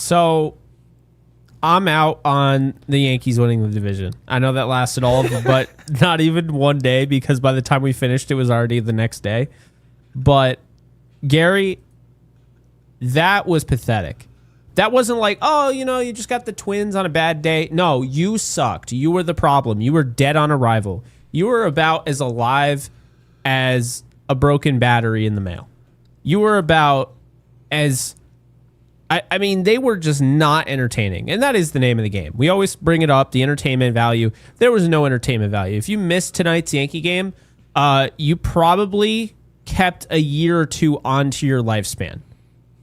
So I'm out on the Yankees winning the division. I know that lasted all of but not even one day, because by the time we finished, it was already the next day. But Gary, that was pathetic. That wasn't like, oh, you just got the Twins on a bad day. No, you sucked. You were the problem. You were dead on arrival. You were about as alive as a broken battery in the mail. You were about as... I mean, they were just not entertaining. And that is the name of the game. We always bring it up, the entertainment value. There was no entertainment value. If you missed tonight's Yankee game, you probably kept a year or two onto your lifespan.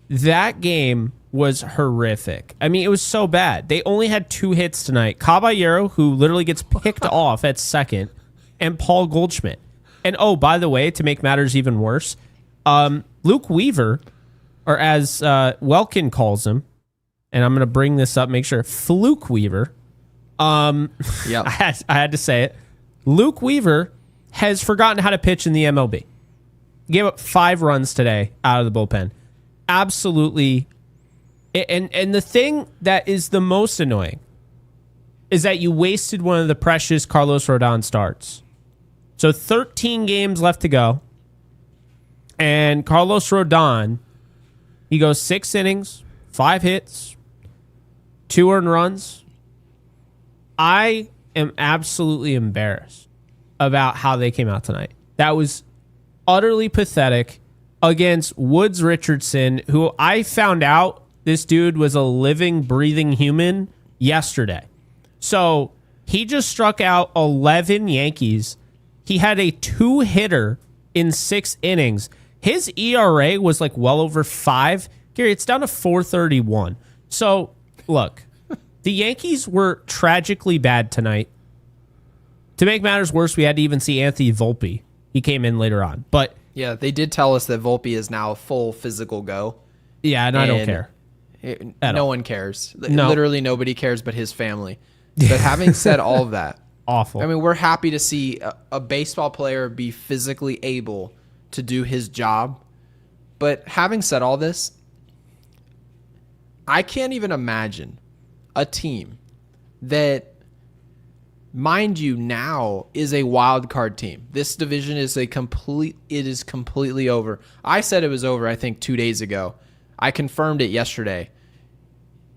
That game was horrific. I mean, it was so bad. They only had 2 hits tonight. Caballero, who literally gets picked off at second, and Paul Goldschmidt. And, oh, by the way, to make matters even worse, Luke Weaver, or as Welkin calls him, and I'm going to bring this up, make sure, Fluke Weaver. Yep. I had to say it. Luke Weaver has forgotten how to pitch in the MLB. Gave up 5 runs today out of the bullpen. Absolutely. And the thing that is the most annoying is that you wasted one of the precious Carlos Rodon starts. So 13 games left to go. And Carlos Rodon, he goes 6 innings, 5 hits, 2 earned runs. I am absolutely embarrassed about how they came out tonight. That was utterly pathetic against Woods Richardson, who I found out this dude was a living, breathing human yesterday. So he just struck out 11 Yankees. He had a 2-hitter in 6 innings. His ERA was like well over 5. Gary, it's down to 4.31. So, look, the Yankees were tragically bad tonight. To make matters worse, we had to even see Anthony Volpe. He came in later on. But yeah, they did tell us that Volpe is now a full physical go. Yeah, and I don't care. No one cares. No. Literally nobody cares but his family. But having said all of that, awful. I mean, we're happy to see a baseball player be physically able to do his job. But having said all this, I can't even imagine a team that, mind you, now is a wild card team. This division is completely over. I said it was over, I think, 2 days ago. I confirmed it yesterday.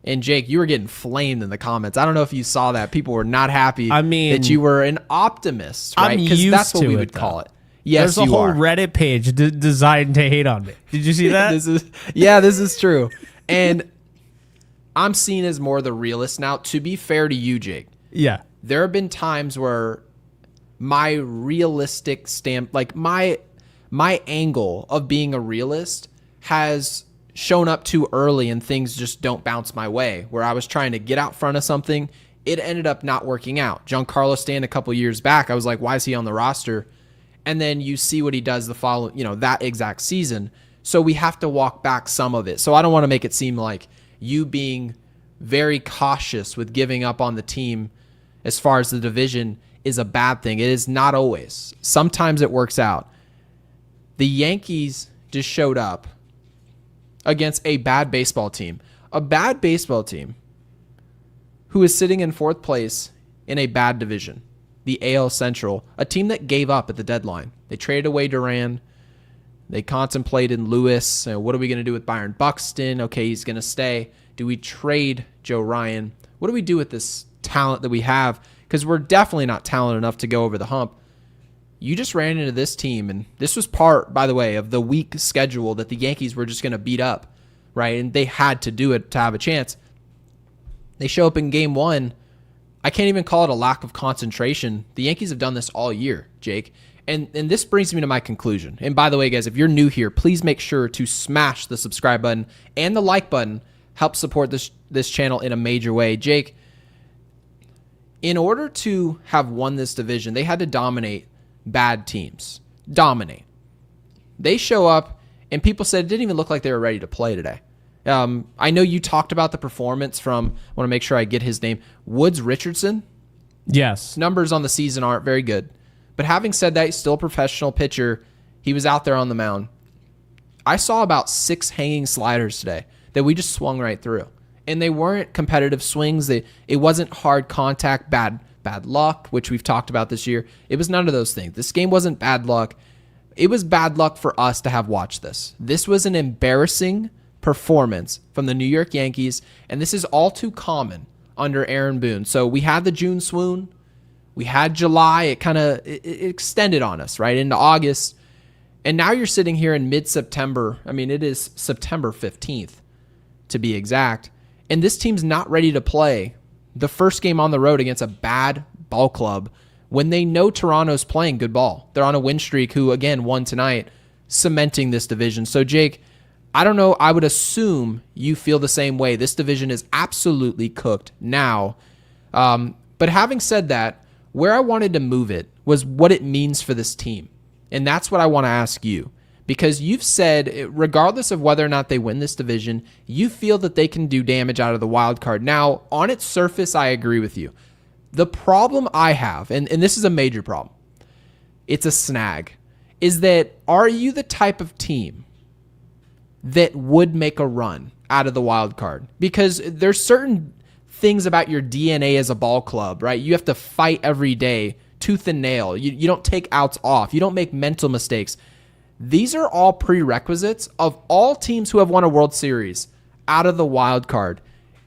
And Jake, you were getting flamed in the comments. I don't know if you saw that. People were not happy that you were an optimist, right? Because that's what we would call it. Yes, there's a whole Reddit page designed to hate on me. Did you see that? This is true. And I'm seen as more the realist now. To be fair to you, Jake. Yeah. There have been times where my realistic my angle of being a realist has shown up too early and things just don't bounce my way. Where I was trying to get out front of something, it ended up not working out. Giancarlo Stanton a couple years back, I was like, why is he on the roster? And then you see what he does the following, that exact season. So we have to walk back some of it. So I don't want to make it seem like you being very cautious with giving up on the team as far as the division is a bad thing. It is not always. Sometimes it works out. The Yankees just showed up against a bad baseball team. A bad baseball team who is sitting in 4th place in a bad division, the AL Central, a team that gave up at the deadline. They traded away Duran. They contemplated Lewis. What are we going to do with Byron Buxton? Okay, he's going to stay. Do we trade Joe Ryan? What do we do with this talent that we have? Because we're definitely not talented enough to go over the hump. You just ran into this team, and this was part, by the way, of the weak schedule that the Yankees were just going to beat up, right? And they had to do it to have a chance. They show up in game 1. I can't even call it a lack of concentration. The Yankees have done this all year, Jake. And this brings me to my conclusion. And by the way, guys, if you're new here, please make sure to smash the subscribe button and the like button. Help support this channel in a major way. Jake, in order to have won this division, they had to dominate bad teams. Dominate. They show up, and people said it didn't even look like they were ready to play today. I know you talked about the performance from, I want to make sure I get his name, Woods Richardson. Yes. Numbers on the season aren't very good. But having said that, he's still a professional pitcher. He was out there on the mound. I saw about 6 hanging sliders today that we just swung right through. And they weren't competitive swings. It wasn't hard contact, bad luck, which we've talked about this year. It was none of those things. This game wasn't bad luck. It was bad luck for us to have watched this. This was an embarrassing performance from the New York Yankees, and this is all too common under Aaron Boone. So we had the June swoon. We had July. It extended on us, right, into August. And now you're sitting here in mid-September. I mean, it is September 15th, to be exact. And this team's not ready to play the first game on the road against a bad ball club when they know Toronto's playing good ball. They're on a win streak, who, again, won tonight, cementing this division. So, Jake, I don't know. I would assume you feel the same way. This division is absolutely cooked now. But having said that, where I wanted to move it was what it means for this team. And that's what I want to ask you. Because you've said, regardless of whether or not they win this division, you feel that they can do damage out of the wild card. Now, on its surface, I agree with you. The problem I have, and this is a major problem, it's a snag, is that are you the type of team that would make a run out of the wild card? Because there's certain things about your DNA as a ball club, right? You have to fight every day, tooth and nail. You don't take outs off. You don't make mental mistakes. These are all prerequisites of all teams who have won a World Series out of the wild card.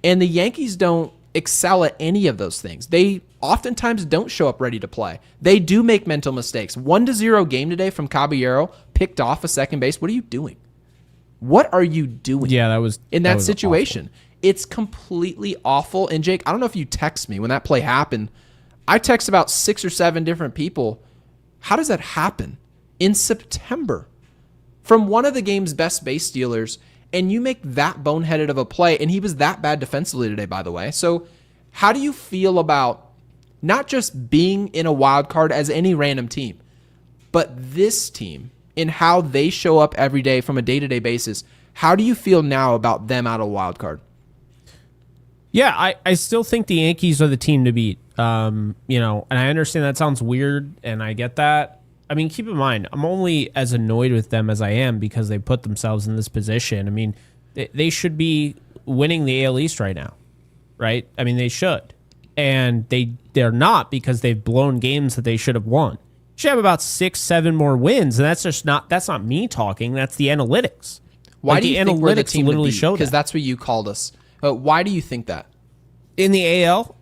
And the Yankees don't excel at any of those things. They oftentimes don't show up ready to play. They do make mental mistakes. 1-0 game today from Caballero, picked off a second base. What are you doing? What are you doing? Yeah, that was in that situation. Awful. It's completely awful. And Jake, I don't know if you text me when that play happened. I text about 6 or 7 different people. How does that happen in September from one of the game's best base stealers, and you make that boneheaded of a play? And he was that bad defensively today, by the way. So how do you feel about not just being in a wild card as any random team, but this team and how they show up every day from a day-to-day basis? How do you feel now about them out of a wild card? Yeah, I still think the Yankees are the team to beat. And I understand that sounds weird, and I get that. I mean, keep in mind, I'm only as annoyed with them as I am because they put themselves in this position. I mean, they should be winning the AL East right now, right? I mean, they should. And they're not, because they've blown games that they should have won. Should have about 6-7 more wins, and that's not me talking. That's the analytics. Why do you think we're the team literally to beat? show that? Because that's what you called us. Why do you think that? In the AL?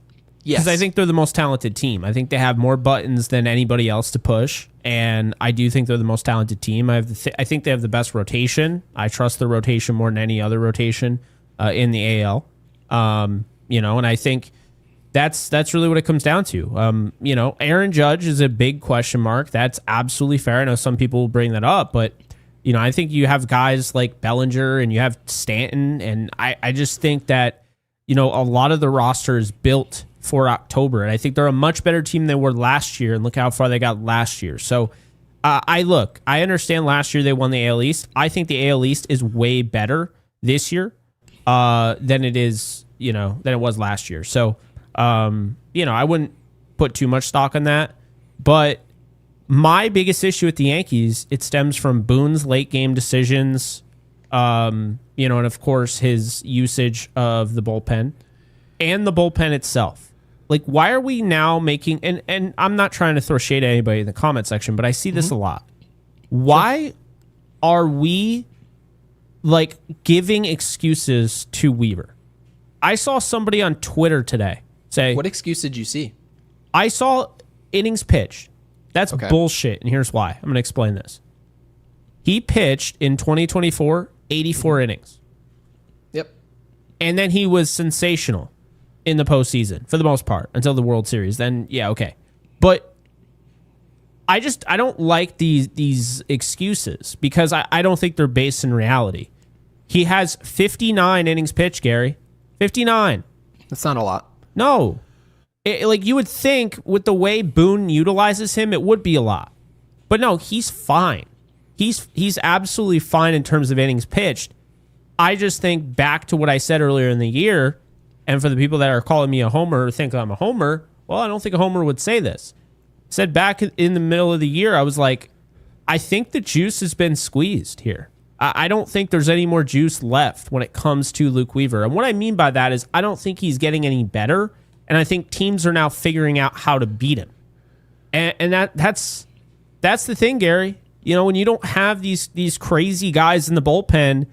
Yes. Because I think they're the most talented team. I think they have more buttons than anybody else to push, and I do think they're the most talented team. I think they have the best rotation. I trust the rotation more than any other rotation in the AL. And I think that's really what it comes down to. Aaron Judge is a big question mark. That's absolutely fair. I know some people will bring that up, but I think you have guys like Bellinger and you have Stanton, and I just think that a lot of the roster is built for October, and I think they're a much better team than they were last year, and look how far they got last year. So I understand last year they won the AL East. I think the AL East is way better this year than it is, than it was last year. So I wouldn't put too much stock on that, but my biggest issue with the Yankees, it stems from Boone's late game decisions, and of course his usage of the bullpen and the bullpen itself. Like, why are we now making, and I'm not trying to throw shade at anybody in the comment section, but I see this a lot. Why are we giving excuses to Weaver? I saw somebody on Twitter today say, what excuse did you see? I saw innings pitched. That's okay. Bullshit, and here's why. I'm going to explain this. He pitched in 2024 84 innings. Yep. And then he was sensational in the postseason for the most part until the World Series. Then, yeah, okay. But I don't like these excuses because I don't think they're based in reality. He has 59 innings pitched, Gary. 59. That's not a lot. No. You would think with the way Boone utilizes him, it would be a lot. But no, he's fine. He's absolutely fine in terms of innings pitched. I just think back to what I said earlier in the year, and for the people that are calling me a homer or think I'm a homer, well, I don't think a homer would say this. I said back in the middle of the year, I was like, I think the juice has been squeezed here. I don't think there's any more juice left when it comes to Luke Weaver. And what I mean by that is I don't think he's getting any better, and I think teams are now figuring out how to beat him. And that's the thing, Gary. You know, when you don't have these crazy guys in the bullpen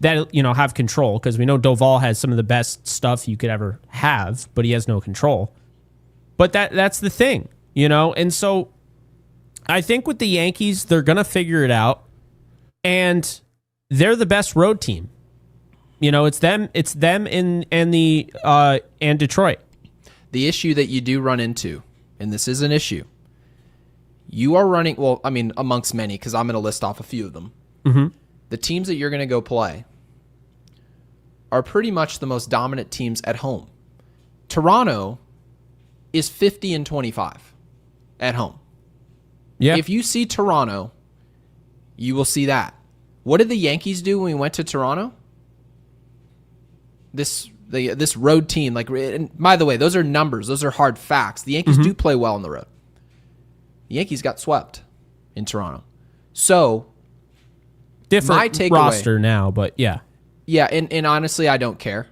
that, you know, have control, because we know Doval has some of the best stuff you could ever have, but he has no control. But that's the thing, you know? And so I think with the Yankees, they're going to figure it out, and they're the best road team. You know, it's them and Detroit. The issue that you do run into, and this is an issue, you are running, well, I mean, amongst many, because I'm going to list off a few of them. Mm-hmm. The teams that you're going to go play are pretty much the most dominant teams at home. Toronto is 50-25 at home. Yeah. If you see Toronto, you will see that. What did the Yankees do when we went to Toronto? This road team, like, and by the way, those are numbers. Those are hard facts. The Yankees do play well on the road. The Yankees got swept in Toronto. So, different roster now, but yeah. Yeah, and honestly, I don't care.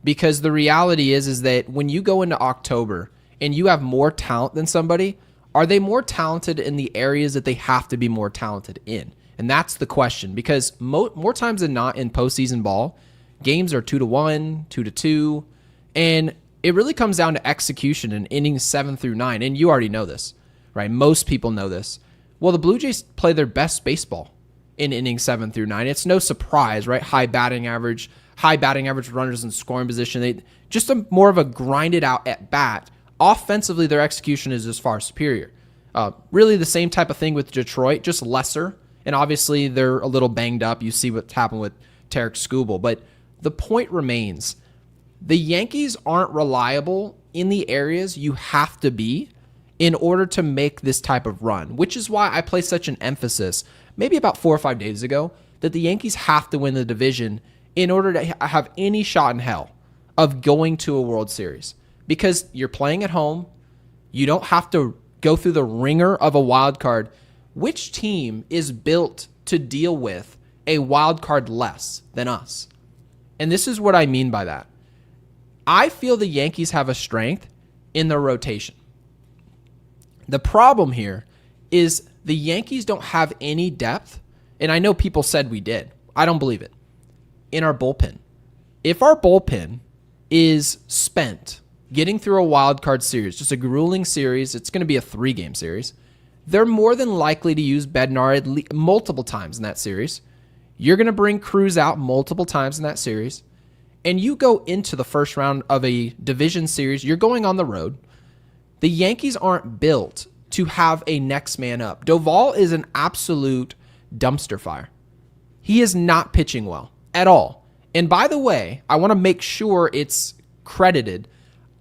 Because the reality is that when you go into October and you have more talent than somebody, are they more talented in the areas that they have to be more talented in? And that's the question. Because more times than not in postseason ball, games are 2-1, 2-2, and it really comes down to execution in innings 7 through 9. And you already know this, right? Most people know this. Well, the Blue Jays play their best baseball in innings 7 through 9. It's no surprise, right? High batting average runners in scoring position. They just more of a grinded out at bat. Offensively, their execution is just far superior. Really the same type of thing with Detroit, just lesser. And obviously they're a little banged up. You see what's happened with Tarek Skubal. But the point remains, the Yankees aren't reliable in the areas you have to be in order to make this type of run, which is why I place such an emphasis, maybe about 4 or 5 days ago, that the Yankees have to win the division in order to have any shot in hell of going to a World Series. Because you're playing at home, you don't have to go through the ringer of a wild card. Which team is built to deal with a wild card less than us? And this is what I mean by that. I feel the Yankees have a strength in their rotation. The problem here is the Yankees don't have any depth, and I know people said we did. I don't believe it. In our bullpen. If our bullpen is spent getting through a wild card series, just a grueling series, it's going to be a 3-game series, they're more than likely to use Bednar multiple times in that series. You're going to bring Cruz out multiple times in that series, and you go into the first round of a division series, you're going on the road. The Yankees aren't built to have a next man up. Doval is an absolute dumpster fire. He is not pitching well at all. And by the way, I want to make sure it's credited.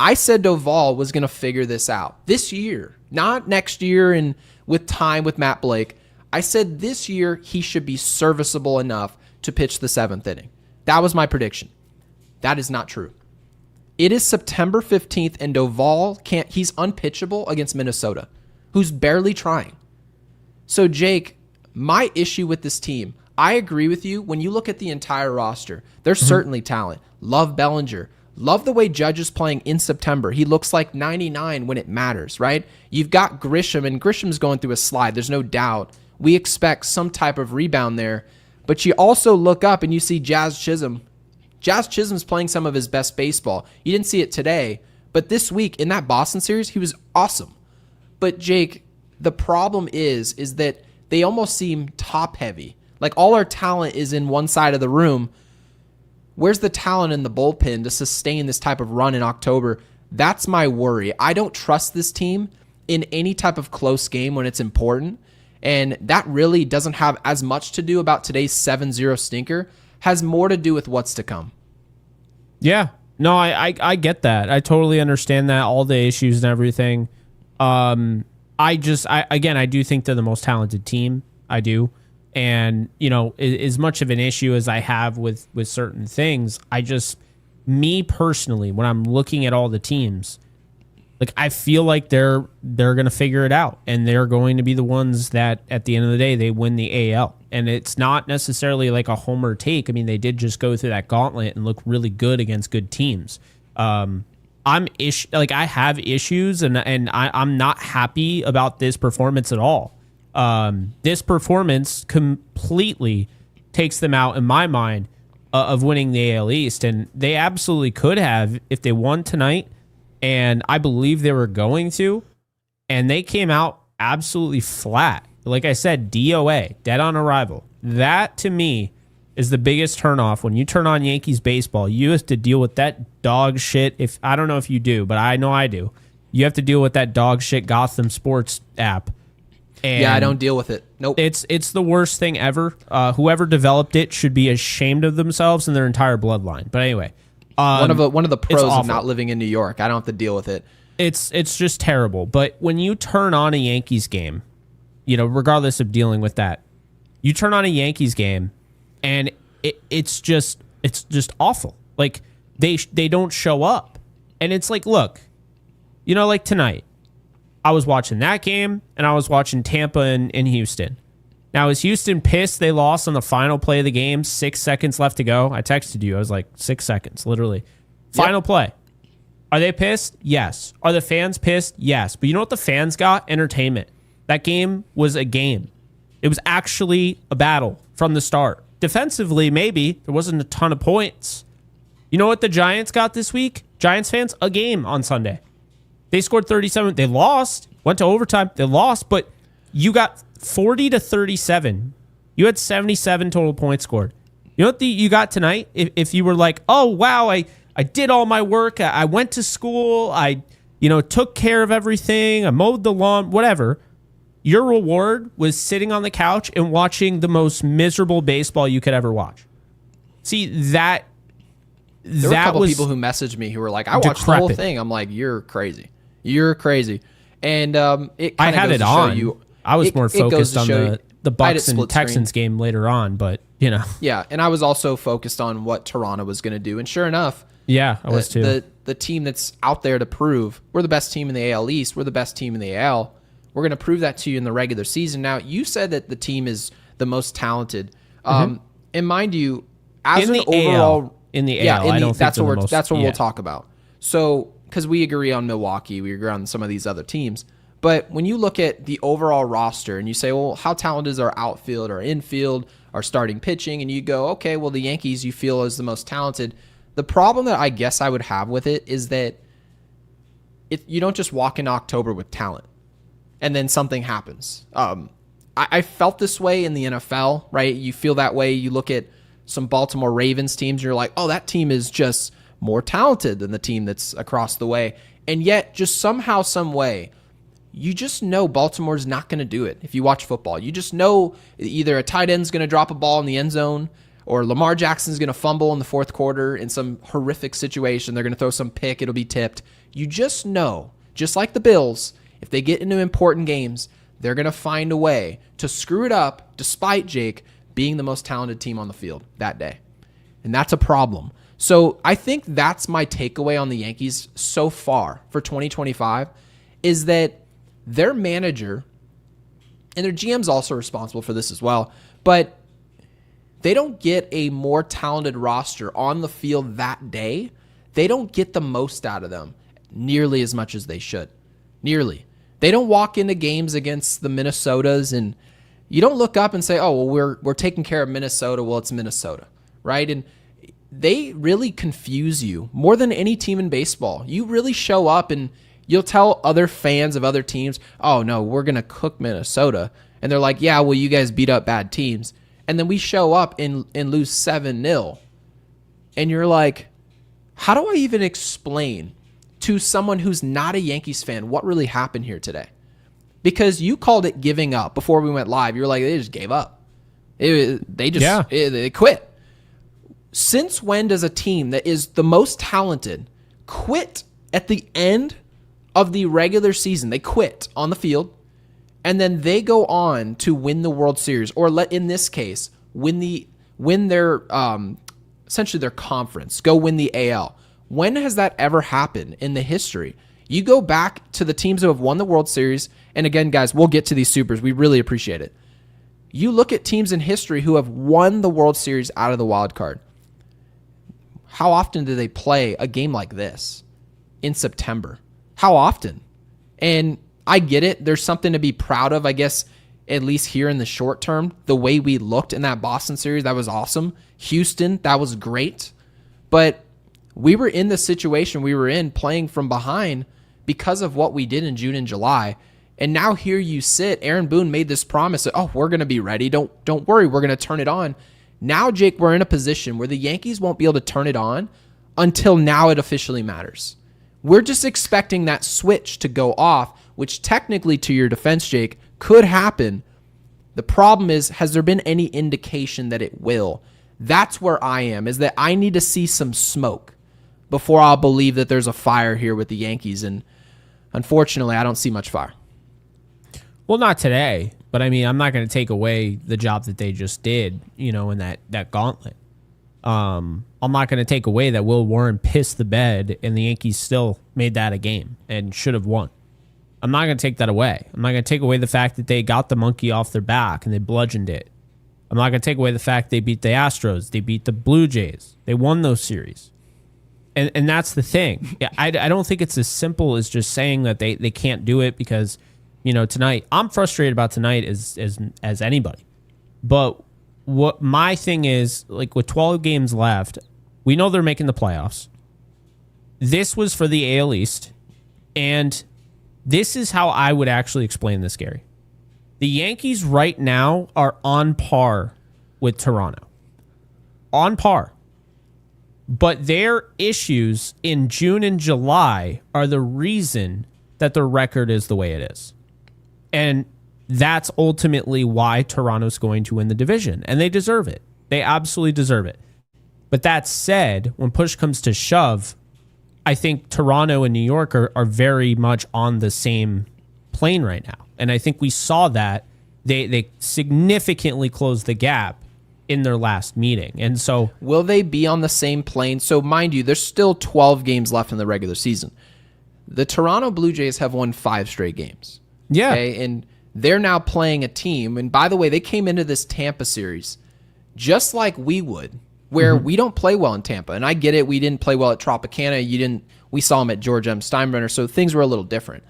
I said Doval was going to figure this out this year, not next year and with time with Matt Blake. I said this year he should be serviceable enough to pitch the 7th inning. That was my prediction. That is not true. It is September 15th and Doval he's unpitchable against Minnesota, who's barely trying. So Jake, my issue with this team, I agree with you. When you look at the entire roster, there's certainly talent. Love Bellinger. Love the way Judge is playing in September. He looks like 99 when it matters, right? You've got Grisham, and Grisham's going through a slide. There's no doubt. We expect some type of rebound there. But you also look up and you see Jazz Chisholm. Jazz Chisholm's playing some of his best baseball. You didn't see it today, but this week in that Boston series, he was awesome. But Jake, the problem is that they almost seem top heavy. Like all our talent is in one side of the room. Where's the talent in the bullpen to sustain this type of run in October? That's my worry. I don't trust this team in any type of close game when it's important. And that really doesn't have as much to do about today's 7-0 stinker. Has more to do with what's to come. Yeah. No, I get that. I totally understand that, all the issues and everything. I do think they're the most talented team. I do. And, you know, as much of an issue as I have with certain things, me personally, when I'm looking at all the teams, Like, I feel like they're going to figure it out, and they're going to be the ones that at the end of the day they win the AL. And it's not necessarily like a homer take. I mean, they did just go through that gauntlet and look really good against good teams. I have issues, and I'm not happy about this performance at all. This performance completely takes them out in my mind of winning the AL East, and they absolutely could have if they won tonight. And I believe they were going to, and they came out absolutely flat. Like I said, DOA, dead on arrival. That, to me, is the biggest turnoff. When you turn on Yankees baseball, you have to deal with that dog shit. I don't know if you do, but I know I do. You have to deal with that dog shit Gotham Sports app. And yeah, I don't deal with it. Nope. It's the worst thing ever. Whoever developed it should be ashamed of themselves and their entire bloodline. But anyway. One of the pros of not living in New York. I don't have to deal with it. It's just terrible. But when you turn on a Yankees game, regardless of dealing with that, you turn on a Yankees game, and it's just awful. Like they don't show up, and it's like, look, like tonight, I was watching that game, and I was watching Tampa and Houston. Now, is Houston pissed they lost on the final play of the game? 6 seconds left to go. I texted you. I was like, 6 seconds, literally. Final play. Are they pissed? Yes. Are the fans pissed? Yes. But you know what the fans got? Entertainment. That game was a game. It was actually a battle from the start. Defensively, maybe. There wasn't a ton of points. You know what the Giants got this week? Giants fans, a game on Sunday. They scored 37. They lost. Went to overtime. They lost, but you got 40-37. You had 77 total points scored. You know what you got tonight? If you were like, oh, wow, I did all my work. I went to school. I took care of everything. I mowed the lawn, whatever. Your reward was sitting on the couch and watching the most miserable baseball you could ever watch. See, there were a couple people who messaged me who were like, I watched the whole thing. I'm like, you're crazy. You're crazy. And I had it on. I was more focused on the Bucks and Texans game later on, but Yeah, and I was also focused on what Toronto was going to do, and sure enough, yeah, I was too. The team that's out there to prove we're the best team in the AL East, we're the best team in the AL. We're going to prove that to you in the regular season. Now, you said that the team is the most talented, and mind you, as an overall in the AL, I don't think that's what we'll talk about. So, because we agree on Milwaukee, we agree on some of these other teams. But when you look at the overall roster and you say, well, how talented is our outfield, our infield, our starting pitching, and you go, okay, well, the Yankees you feel is the most talented. The problem that I guess I would have with it is that you don't just walk in October with talent and then something happens. I felt this way in the NFL, right? You feel that way. You look at some Baltimore Ravens teams, and you're like, oh, that team is just more talented than the team that's across the way. And yet, just somehow, some way, you just know Baltimore's not going to do it. If you watch football, you just know either a tight end's going to drop a ball in the end zone or Lamar Jackson's going to fumble in the fourth quarter in some horrific situation. They're going to throw some pick. It'll be tipped. You just know, just like the Bills, if they get into important games, they're going to find a way to screw it up despite Jake being the most talented team on the field that day. And that's a problem. So I think that's my takeaway on the Yankees so far for 2025 is that their manager, and their GM's also responsible for this as well, but they don't get a more talented roster on the field that day. They don't get the most out of them nearly as much as they should. Nearly. They don't walk into games against the Minnesotas and you don't look up and say, oh, well, we're taking care of Minnesota. Well, it's Minnesota, right? And they really confuse you more than any team in baseball. You really show up and you'll tell other fans of other teams, oh, no, we're going to cook Minnesota. And they're like, yeah, well, you guys beat up bad teams. And then we show up and lose 7-0. And you're like, how do I even explain to someone who's not a Yankees fan what really happened here today? Because you called it giving up before we went live. You were like, they just gave up. They quit. Since when does a team that is the most talented quit at the end of the regular season? They quit on the field, and then they go on to win the World Series, or in this case, win their essentially their conference, go win the AL. When has that ever happened in the history? You go back to the teams who have won the World Series, and again, guys, we'll get to these supers. We really appreciate it. You look at teams in history who have won the World Series out of the wild card. How often do they play a game like this in September? How often? And I get it. There's something to be proud of, I guess, at least here in the short term. The way we looked in that Boston series, that was awesome. Houston, that was great. But we were in the situation we were in playing from behind because of what we did in June and July. And now here you sit. Aaron Boone made this promise that, oh, we're going to be ready. Don't worry. We're going to turn it on. Now, Jake, we're in a position where the Yankees won't be able to turn it on until now it officially matters. We're just expecting that switch to go off, which technically, to your defense, Jake, could happen. The problem is, has there been any indication that it will? That's where I am, is that I need to see some smoke before I'll believe that there's a fire here with the Yankees. And unfortunately, I don't see much fire. Well, not today, but I mean, I'm not going to take away the job that they just did, in that gauntlet. I'm not going to take away that Will Warren pissed the bed and the Yankees still made that a game and should have won. I'm not going to take that away. I'm not going to take away the fact that they got the monkey off their back and they bludgeoned it. I'm not going to take away the fact they beat the Astros. They beat the Blue Jays. They won those series. And that's the thing. I don't think it's as simple as just saying that they can't do it because, tonight, I'm frustrated about tonight as anybody. But what my thing is, like with 12 games left, we know they're making the playoffs. This was for the AL East. And this is how I would actually explain this, Gary. The Yankees right now are on par with Toronto. On par. But their issues in June and July are the reason that their record is the way it is. And that's ultimately why Toronto's going to win the division. And they deserve it. They absolutely deserve it. But that said, when push comes to shove, I think Toronto and New York are very much on the same plane right now. And I think we saw that they significantly closed the gap in their last meeting. And so will they be on the same plane? So mind you, there's still 12 games left in the regular season. The Toronto Blue Jays have won 5 straight games. Yeah. Okay? And they're now playing a team. And by the way, they came into this Tampa series just like we would, where we don't play well in Tampa. And I get it. We didn't play well at Tropicana. We saw them at George M. Steinbrenner. So things were a little different.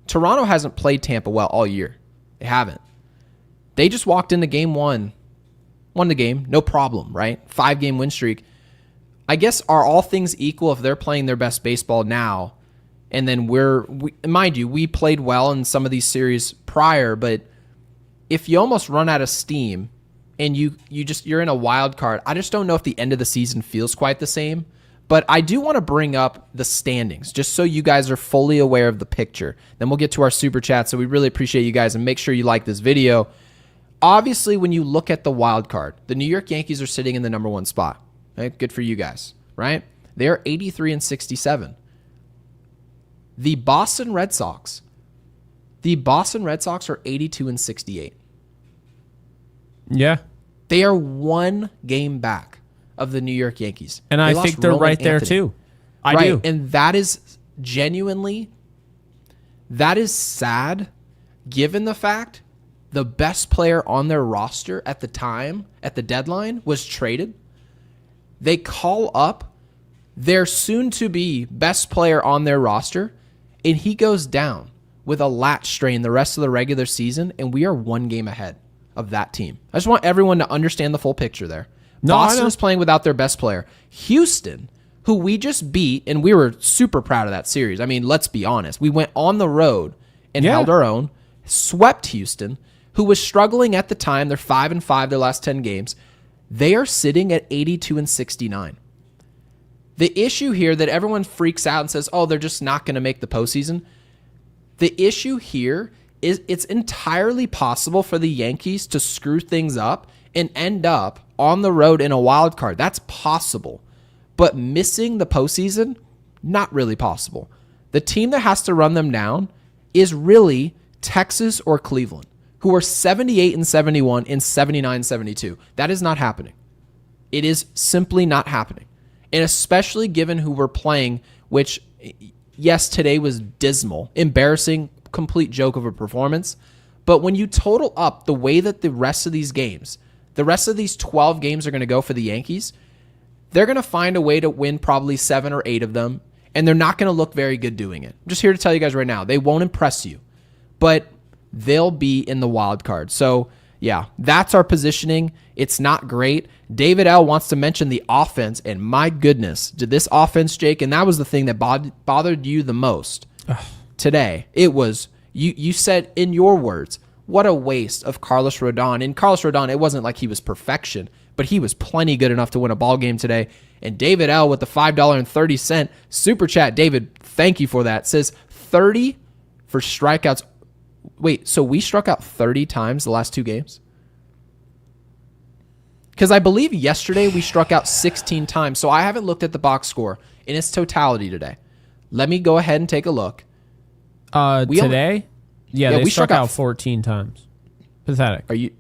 Toronto hasn't played Tampa well all year. They haven't. They just walked into game 1. Won the game, no problem, right? 5-game win streak. I guess are all things equal if they're playing their best baseball now, and then mind you, we played well in some of these series prior, but if you almost run out of steam and you're in a wild card, I just don't know if the end of the season feels quite the same. But I do want to bring up the standings just so you guys are fully aware of the picture. Then we'll get to our super chat. So we really appreciate you guys and make sure you like this video. Obviously, when you look at the wild card, the New York Yankees are sitting in the number 1 spot. Right? Good for you guys, right? They're 83-67. The Boston Red Sox are 82-68. Yeah. They are 1 game back of the New York Yankees. And I think they're right there too. I do. And that is genuinely, that is sad given the fact the best player on their roster at the time, at the deadline, was traded. They call up their soon-to-be best player on their roster, and he goes down with a lat strain the rest of the regular season, and we are 1 game ahead of that team. I just want everyone to understand the full picture there. Boston is playing without their best player. Houston, who we just beat, and we were super proud of that series. I mean, let's be honest. We went on the road and held our own, swept Houston, who was struggling at the time. They're 5-5 their last 10 games. They are sitting at 82-69. The issue here that everyone freaks out and says, oh, they're just not going to make the postseason. The issue here is it's entirely possible for the Yankees to screw things up and end up on the road in a wild card. That's possible. But missing the postseason, not really possible. The team that has to run them down is really Texas or Cleveland, who are 78-71 and 79-72. That is not happening. It is simply not happening. And especially given who we're playing, which yes, today was dismal, embarrassing, complete joke of a performance. But when you total up the way that the rest of these 12 games are going to go for the Yankees, they're going to find a way to win probably 7 or 8 of them, and they're not going to look very good doing it. I'm just here to tell you guys right now, they won't impress you, but they'll be in the wild card. So, yeah, that's our positioning. It's not great. David L. wants to mention the offense, and my goodness, did this offense, Jake, and that was the thing that bothered you the most today. It was, you said in your words, what a waste of Carlos Rodon. And Carlos Rodon, it wasn't like he was perfection, but he was plenty good enough to win a ball game today. And David L. with the $5.30 super chat, David, thank you for that, says 30 for strikeouts. Wait, so we struck out 30 times the last 2 games? Because I believe yesterday we struck out 16 times. So I haven't looked at the box score in its totality today. Let me go ahead and take a look. Today? They struck out 14 times. Pathetic.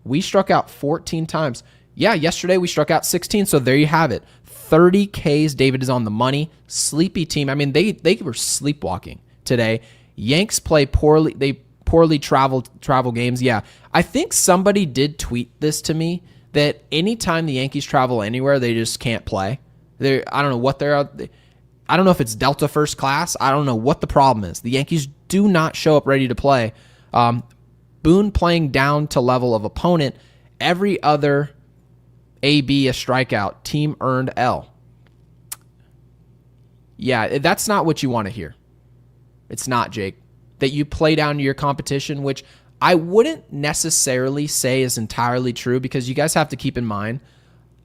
We struck out 14 times. Yeah, yesterday we struck out 16, so there you have it. 30 Ks, David is on the money. Sleepy team. I mean, they were sleepwalking today. Yanks play poorly. They poorly travel games. Yeah, I think somebody did tweet this to me, that anytime the Yankees travel anywhere, they just can't play. I don't know what I don't know if it's Delta first class. I don't know what the problem is. The Yankees do not show up ready to play. Boone playing down to level of opponent. Every other AB a strikeout. Team earned L. Yeah, that's not what you want to hear. It's not, Jake. That you play down to your competition, which I wouldn't necessarily say is entirely true, because you guys have to keep in mind,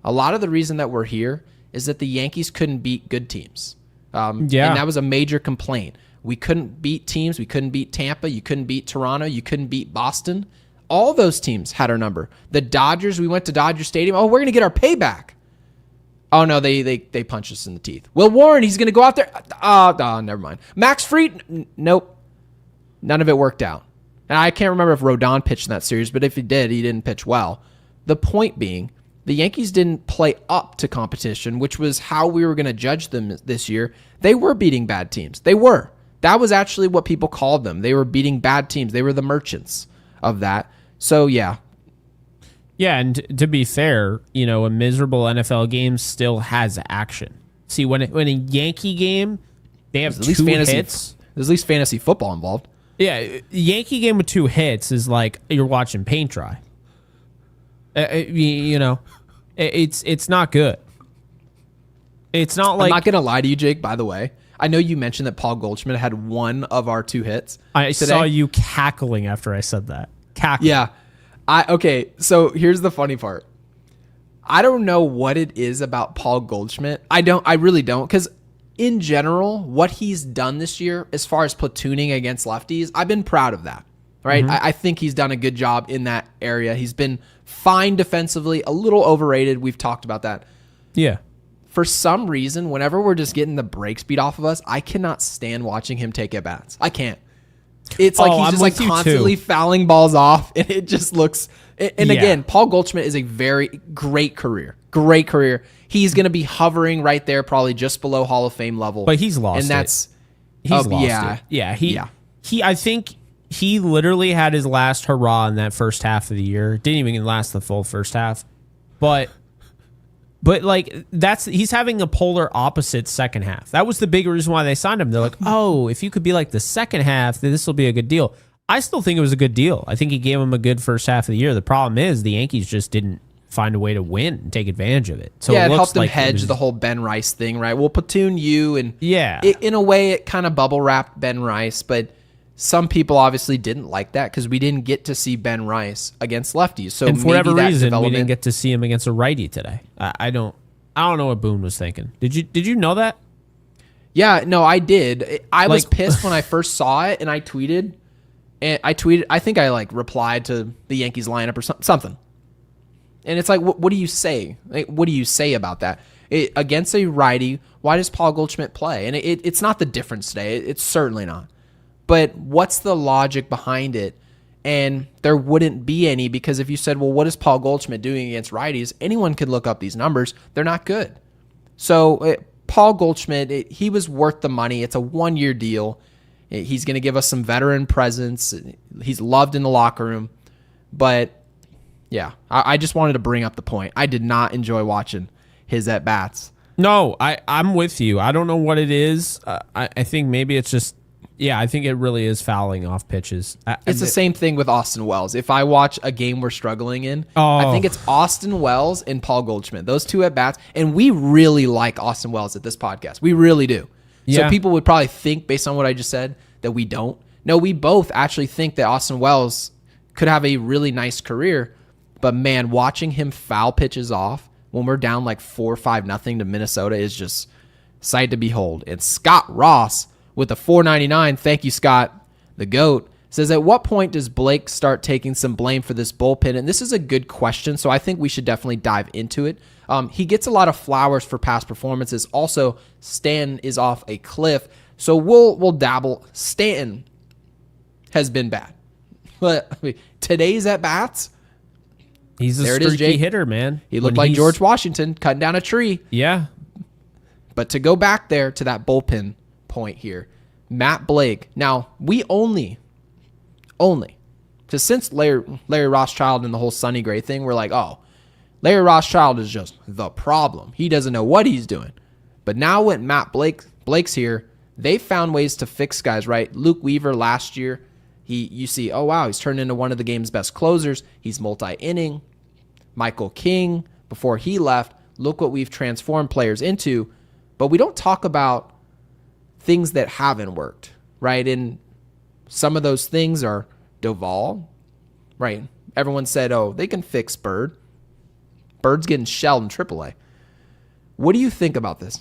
a lot of the reason that we're here is that the Yankees couldn't beat good teams. And that was a major complaint. We couldn't beat teams. We couldn't beat Tampa. You couldn't beat Toronto. You couldn't beat Boston. All those teams had our number. The Dodgers, we went to Dodger Stadium. Oh, we're going to get our payback. Oh, no, they punched us in the teeth. Will Warren, he's going to go out there. Never mind. Max Fried, nope. None of it worked out. And I can't remember if Rodon pitched in that series, but if he did, he didn't pitch well. The point being, the Yankees didn't play up to competition, which was how we were going to judge them this year. They were beating bad teams. They were. That was actually what people called them. They were beating bad teams. They were the merchants of that. So, yeah. Yeah, and to be fair, a miserable NFL game still has action. See, when a Yankee game, they have 2 hits. There's at least fantasy football involved. Yeah, Yankee game with 2 hits is like you're watching paint dry. It's not good. It's not like... I'm not going to lie to you, Jake, by the way. I know you mentioned that Paul Goldschmidt had 1 of our 2 hits. I saw you cackling after I said that. Cackling. Yeah. Okay, so here's the funny part. I don't know what it is about Paul Goldschmidt. I really don't, because in general, what he's done this year as far as platooning against lefties, I've been proud of that, right? Mm-hmm. I think he's done a good job in that area. He's been fine defensively, a little overrated. We've talked about that. Yeah. For some reason, whenever we're just getting the break speed off of us, I cannot stand watching him take at-bats. I can't. It's like he's just like constantly fouling balls off, and it just looks... And again, Paul Goldschmidt is a very great career. Great career. He's going to be hovering right there, probably just below Hall of Fame level. But he's lost and that's, it. He's lost it. Yeah, I think he literally had his last hurrah in that first half of the year. Didn't even last the full first half. But like he's having a polar opposite second half. That was the big reason why they signed him. They're like, oh, if you could be like the second half, then this will be a good deal. I still think it was a good deal. I think he gave him a good first half of the year. The problem is the Yankees just didn't find a way to win and take advantage of it. So it helped them hedge the whole Ben Rice thing, right? We'll platoon you, and in a way it kind of bubble wrapped Ben Rice, but some people obviously didn't like that because we didn't get to see Ben Rice against lefties. So and for whatever reason, we didn't get to see him against a righty today. I don't know what Boone was thinking. Did you know that? Yeah, no, I did. I was pissed when I first saw it, and I tweeted. I think I replied to the Yankees lineup or something. And it's like, what do you say? What do you say about that? Against a righty, why does Paul Goldschmidt play? And it's not the difference today. It's certainly not. But what's the logic behind it? And there wouldn't be any, because if you said, well, what is Paul Goldschmidt doing against righties? Anyone could look up these numbers. They're not good. So Paul Goldschmidt, he was worth the money. It's a 1-year deal. He's going to give us some veteran presence. He's loved in the locker room. But, yeah, I just wanted to bring up the point. I did not enjoy watching his at-bats. No, I'm with you. I don't know what it is. I think maybe it's just, I think it really is fouling off pitches. It's the same thing with Austin Wells. If I watch a game we're struggling in, I think it's Austin Wells and Paul Goldschmidt. Those two at-bats. And we really like Austin Wells at this podcast. We really do. Yeah. So people would probably think, based on what I just said, that we don't. No, we both actually think that Austin Wells could have a really nice career. But, man, watching him foul pitches off when we're down like 4-5-0 to Minnesota is just sight to behold. And Scott Ross with a $4.99, thank you, Scott, the GOAT, says, at what point does Blake start taking some blame for this bullpen? And this is a good question, so I think we should definitely dive into it. He gets a lot of flowers for past performances. Also, Stanton is off a cliff, so we'll dabble. Stanton has been bad. But today's at-bats, he's a streaky hitter, man. He looked like George Washington cutting down a tree. Yeah. But to go back there to that bullpen point here, Matt Blake. Now, we only, because since Larry Rothschild and the whole Sonny Gray thing, we're like, oh, Larry Rothschild is just the problem. He doesn't know what he's doing. But now with Matt Blake's here, they found ways to fix guys, right? Luke Weaver last year, you see, oh, wow, he's turned into one of the game's best closers. He's multi-inning. Michael King, before he left, look what we've transformed players into. But we don't talk about things that haven't worked, right? And some of those things are Doval, right? Everyone said, oh, they can fix Bird. Bird's getting shelled in AAA. What do you think about this?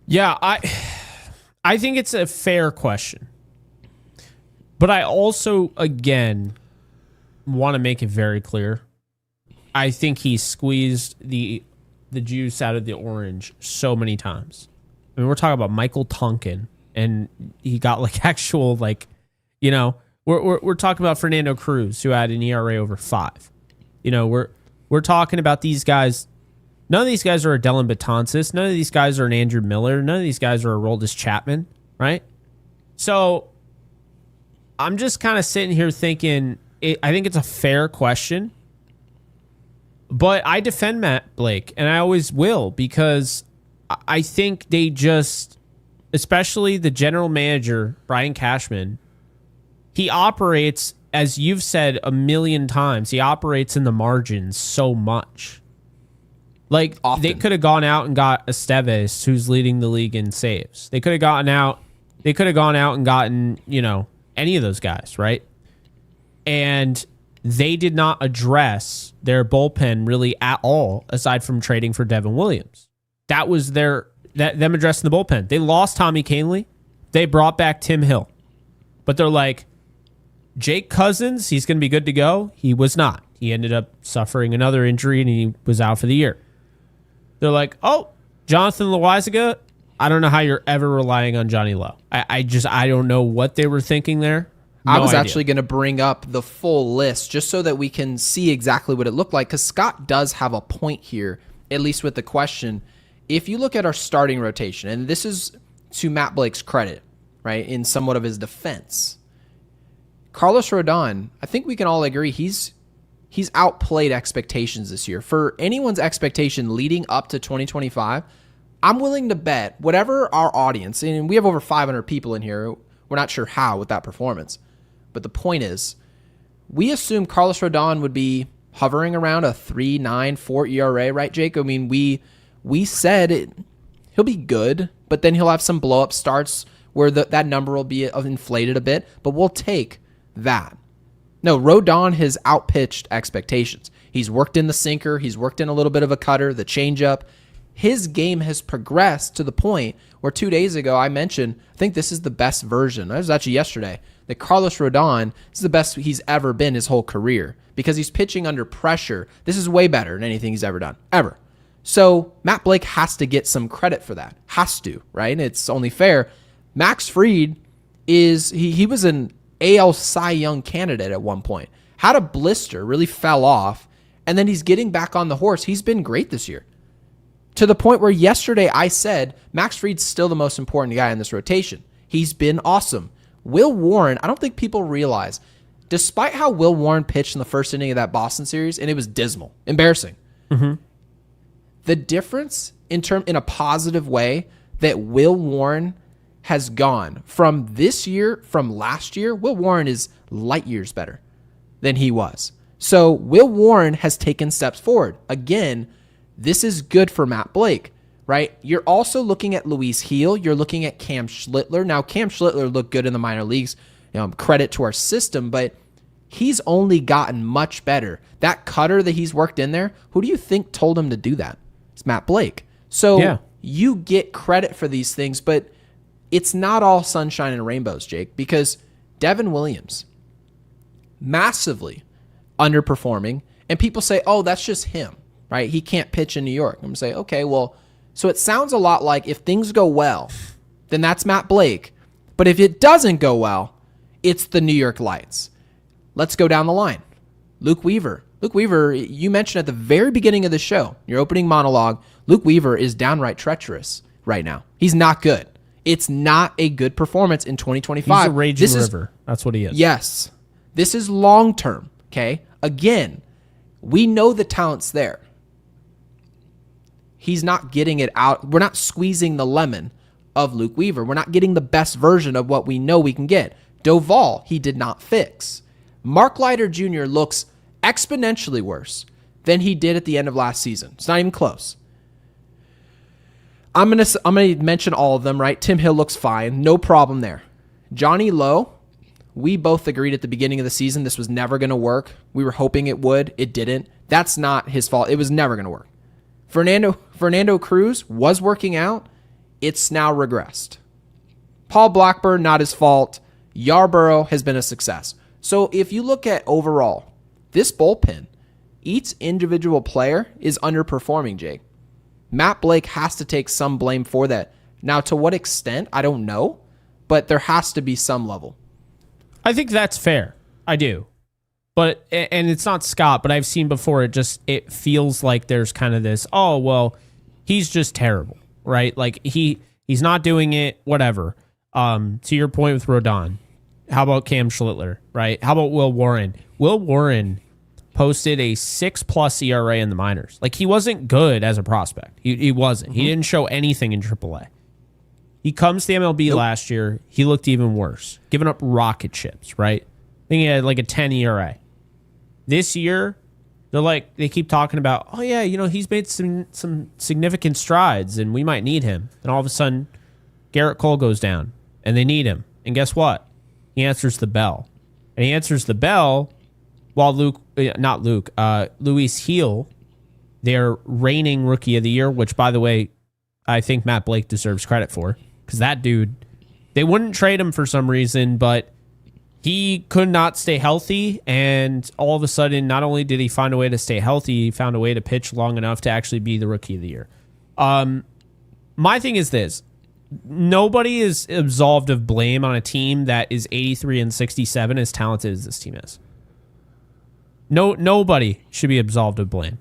Yeah, I think it's a fair question. But I also, again, want to make it very clear. I think he squeezed the juice out of the orange so many times. I mean, we're talking about Michael Tonkin, and he got like actual, like, you know, we're talking about Fernando Cruz, who had an ERA over 5. You know, we're talking about these guys. None of these guys are a Dylan Betances. None of these guys are an Andrew Miller. None of these guys are a Aroldis Chapman, right? So I'm just kind of sitting here thinking, I think it's a fair question, but I defend Matt Blake, and I always will, because I think they just, especially the general manager, Brian Cashman, he operates, as you've said a million times, he operates in the margins so much. Like, often. They could have gone out and got Estevez, who's leading the league in saves. They could have gone out and gotten, you know, any of those guys, right? And they did not address their bullpen really at all, aside from trading for Devin Williams. That was them addressing the bullpen. They lost Tommy Kahnle. They brought back Tim Hill. But they're like, Jake Cousins, he's going to be good to go. He was not. He ended up suffering another injury, and he was out for the year. They're like, oh, Jonathan Loaisiga, I don't know how you're ever relying on Johnny Lowe. I don't know what they were thinking there. No I was idea. actually going to bring up the full list just so that we can see exactly what it looked like, because Scott does have a point here, at least with the question. If you look at our starting rotation, and this is to Matt Blake's credit, right, in somewhat of his defense, Carlos Rodon, I think we can all agree he's outplayed expectations this year. For anyone's expectation leading up to 2025, I'm willing to bet whatever our audience, and we have over 500 people in here, we're not sure how with that performance. But the point is, we assume Carlos Rodon would be hovering around a 3.94 ERA, right, Jake? I mean, we said he'll be good, but then he'll have some blow-up starts where that number will be inflated a bit, but we'll take that. No, Rodon has outpitched expectations. He's worked in the sinker. He's worked in a little bit of a cutter, the changeup. His game has progressed to the point where 2 days ago I mentioned, I think this is the best version. That was actually yesterday. That Carlos Rodon is the best he's ever been his whole career because he's pitching under pressure. This is way better than anything he's ever done, ever. So Matt Blake has to get some credit for that. Has to, right? And it's only fair. Max Fried he was an AL Cy Young candidate at one point. Had a blister, really fell off, and then he's getting back on the horse. He's been great this year. To the point where yesterday I said Max Fried's still the most important guy in this rotation. He's been awesome. Will Warren, I don't think people realize, despite how Will Warren pitched in the first inning of that Boston series, and it was dismal, embarrassing. The difference in a positive way that Will Warren has gone from this year, from last year, Will Warren is light years better than he was. So Will Warren has taken steps forward. Again, this is good for Matt Blake, right? You're also looking at Luis Heel. You're looking at Cam Schlittler. Now, Cam Schlittler looked good in the minor leagues. Credit to our system, but he's only gotten much better. That cutter that he's worked in there, who do you think told him to do that? It's Matt Blake. So you get credit for these things, but it's not all sunshine and rainbows, Jake, because Devin Williams, massively underperforming, and people say, oh, that's just him, right? He can't pitch in New York. I'm going to say, okay, well, so it sounds a lot like if things go well, then that's Matt Blake. But if it doesn't go well, it's the New York Lights. Let's go down the line. Luke Weaver. Luke Weaver, you mentioned at the very beginning of the show, your opening monologue, Luke Weaver is downright treacherous right now. He's not good. It's not a good performance in 2025. He's a raging river. That's what he is. Yes. This is long-term, okay? Again, we know the talent's there. He's not getting it out. We're not squeezing the lemon of Luke Weaver. We're not getting the best version of what we know we can get. Doval, he did not fix. Mark Leiter Jr. looks exponentially worse than he did at the end of last season. It's not even close. I'm gonna mention all of them, right? Tim Hill looks fine. No problem there. Johnny Lowe, we both agreed at the beginning of the season this was never going to work. We were hoping it would. It didn't. That's not his fault. It was never going to work. Fernando Cruz was working out. It's now regressed. Paul Blackburn, not his fault. Yarborough has been a success. So if you look at overall, this bullpen, each individual player is underperforming, Jake. Matt Blake has to take some blame for that. Now, to what extent, I don't know, but there has to be some level. I think that's fair. I do. But, and it's not Scott, but I've seen before, it feels like there's kind of this, oh, well, he's just terrible, right? Like, he's not doing it, whatever. To your point with Rodon, how about Cam Schlittler, right? How about Will Warren? Will Warren posted a 6+ ERA in the minors. Like, he wasn't good as a prospect. He wasn't. He didn't show anything in AAA. He comes to the MLB last year. He looked even worse, giving up rocket ships, right? I think he had like a 10 ERA. This year, they keep talking about, oh yeah, he's made some significant strides and we might need him. And all of a sudden, Garrett Cole goes down and they need him. And guess what? He answers the bell. And he answers the bell while Luis Heel, their reigning rookie of the year, which, by the way, I think Matt Blake deserves credit for, because that dude, they wouldn't trade him for some reason, but he could not stay healthy, and all of a sudden, not only did he find a way to stay healthy, he found a way to pitch long enough to actually be the rookie of the year. My thing is this. Nobody is absolved of blame on a team that is 83-67, as talented as this team is. Nobody should be absolved of blame.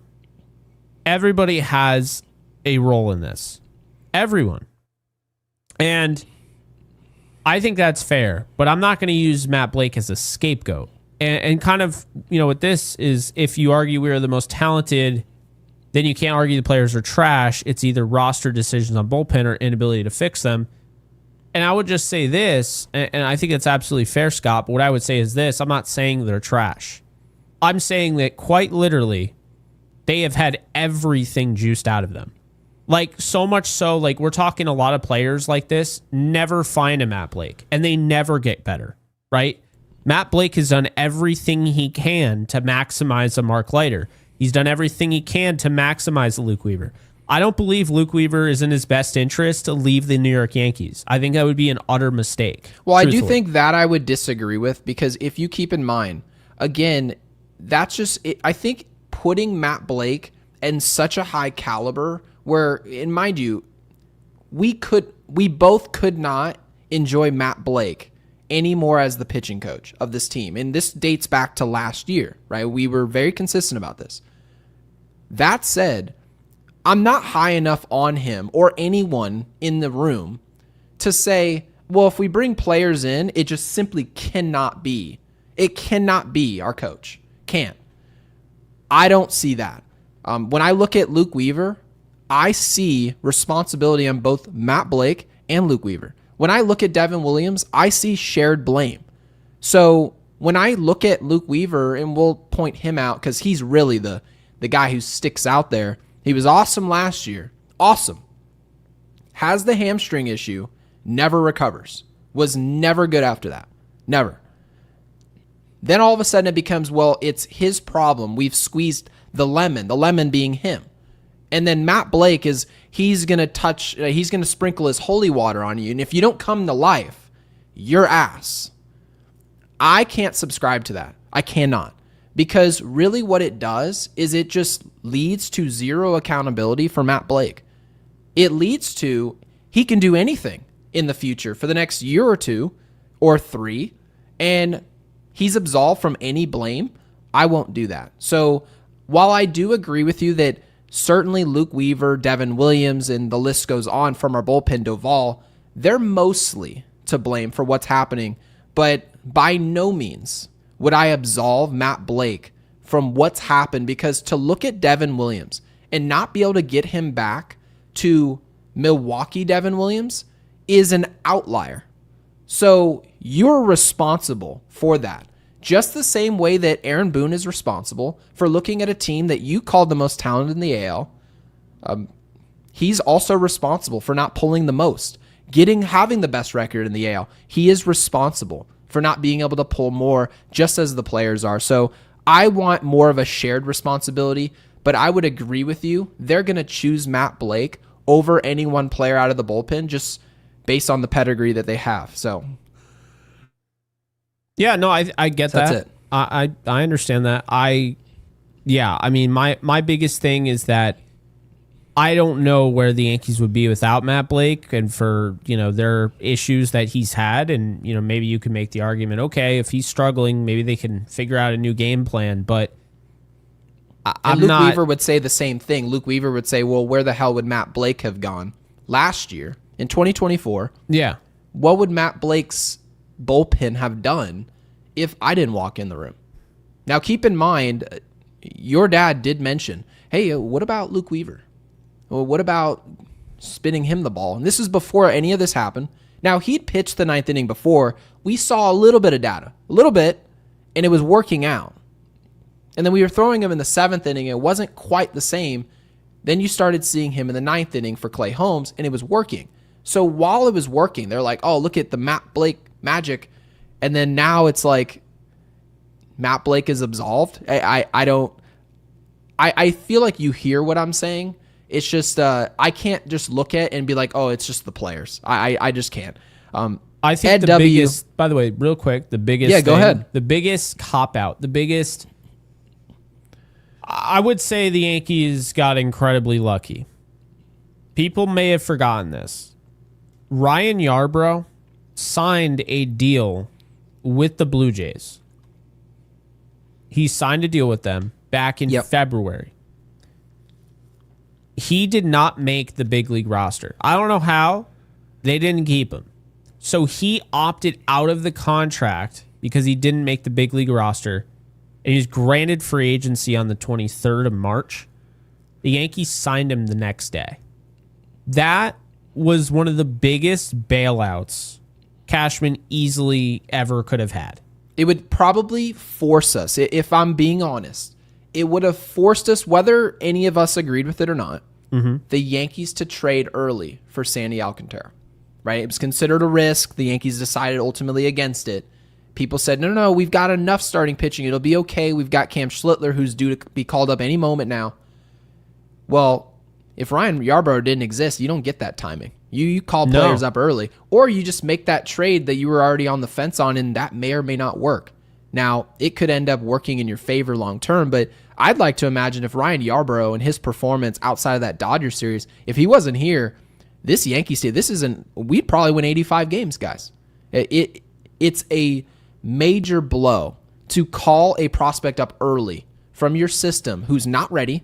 Everybody has a role in this. Everyone. And I think that's fair, but I'm not going to use Matt Blake as a scapegoat. And kind of, what this is, if you argue we are the most talented, then you can't argue the players are trash. It's either roster decisions on bullpen or inability to fix them. And I would just say this, and I think it's absolutely fair, Scott, but what I would say is this. I'm not saying they're trash. I'm saying that quite literally, they have had everything juiced out of them. Like, so much so, like, we're talking a lot of players like this never find a Matt Blake, and they never get better, right? Matt Blake has done everything he can to maximize a Mark Leiter. He's done everything he can to maximize a Luke Weaver. I don't believe Luke Weaver is in his best interest to leave the New York Yankees. I think that would be an utter mistake. Well, truthfully. I do think that I would disagree with, because if you keep in mind, again, that's just it. I think putting Matt Blake in such a high caliber where, and mind you, we both could not enjoy Matt Blake anymore as the pitching coach of this team. And this dates back to last year, right? We were very consistent about this. That said, I'm not high enough on him or anyone in the room to say, well, if we bring players in, it just simply cannot be. It cannot be our coach. Can't. I don't see that. When I look at Luke Weaver, I see responsibility on both Matt Blake and Luke Weaver. When I look at Devin Williams, I see shared blame. So when I look at Luke Weaver, and we'll point him out because he's really the guy who sticks out there. He was awesome last year. Awesome. Has the hamstring issue, never recovers. Was never good after that. Never. Then all of a sudden it becomes, well, it's his problem. We've squeezed the lemon being him. And then Matt Blake he's going to sprinkle his holy water on you. And if you don't come to life, you're ass. I can't subscribe to that. I cannot. Because really what it does is it just leads to zero accountability for Matt Blake. It leads to he can do anything in the future for the next year or two or three, and he's absolved from any blame. I won't do that. So while I do agree with you that certainly Luke Weaver, Devin Williams, and the list goes on from our bullpen, Doval, they're mostly to blame for what's happening, but by no means would I absolve Matt Blake from what's happened, because to look at Devin Williams and not be able to get him back to Milwaukee Devin Williams is an outlier. So you're responsible for that. Just the same way that Aaron Boone is responsible for looking at a team that you called the most talented in the AL. He's also responsible for not pulling the most, having the best record in the AL. He is responsible for not being able to pull more, just as the players are. So I want more of a shared responsibility, but I would agree with you. They're going to choose Matt Blake over any one player out of the bullpen just based on the pedigree that they have. So yeah, no, I get that. That's it. I understand that. I mean, my biggest thing is that I don't know where the Yankees would be without Matt Blake, and for, their issues that he's had, and, maybe you can make the argument, okay, if he's struggling, maybe they can figure out a new game plan, but Luke Weaver would say the same thing. Luke Weaver would say, well, where the hell would Matt Blake have gone last year in 2024? Yeah. What would Matt Blake's bullpen have done if I didn't walk in the room? Now, keep in mind, your dad did mention, hey, what about Luke Weaver? Well, what about spinning him the ball? And this is before any of this happened. Now, he'd pitched the ninth inning before. We saw a little bit of data, a little bit, and it was working out. And then we were throwing him in the seventh inning. It wasn't quite the same. Then you started seeing him in the ninth inning for Clay Holmes, and it was working. So while it was working, they're like, oh, look at the Matt Blake magic. And then now it's like Matt Blake is absolved. I feel like you hear what I'm saying. It's just I can't just look at it and be like, oh, it's just the players. I just can't. I think Ed the W. biggest, by the way, real quick, the biggest Yeah, go ahead. The biggest cop-out, I would say the Yankees got incredibly lucky. People may have forgotten this. Ryan Yarbrough signed a deal with the Blue Jays. He signed a deal with them back in February. He did not make the big league roster. I don't know how. They didn't keep him. So he opted out of the contract because he didn't make the big league roster. And he was granted free agency on the 23rd of March. The Yankees signed him the next day. That was one of the biggest bailouts Cashman easily ever could have had. It would probably force us, if I'm being honest, it would have forced us, whether any of us agreed with it or not, the Yankees to trade early for Sandy Alcantara, right? It was considered a risk. The Yankees decided ultimately against it. People said, no, we've got enough starting pitching. It'll be okay. We've got Cam Schlittler, who's due to be called up any moment now. Well, if Ryan Yarbrough didn't exist, you don't get that timing. You call players up early, or you just make that trade that you were already on the fence on, and that may or may not work. Now, it could end up working in your favor long term, but I'd like to imagine if Ryan Yarbrough and his performance outside of that Dodgers series, if he wasn't here, this Yankees team, we'd probably win 85 games, guys. It's a major blow to call a prospect up early from your system who's not ready,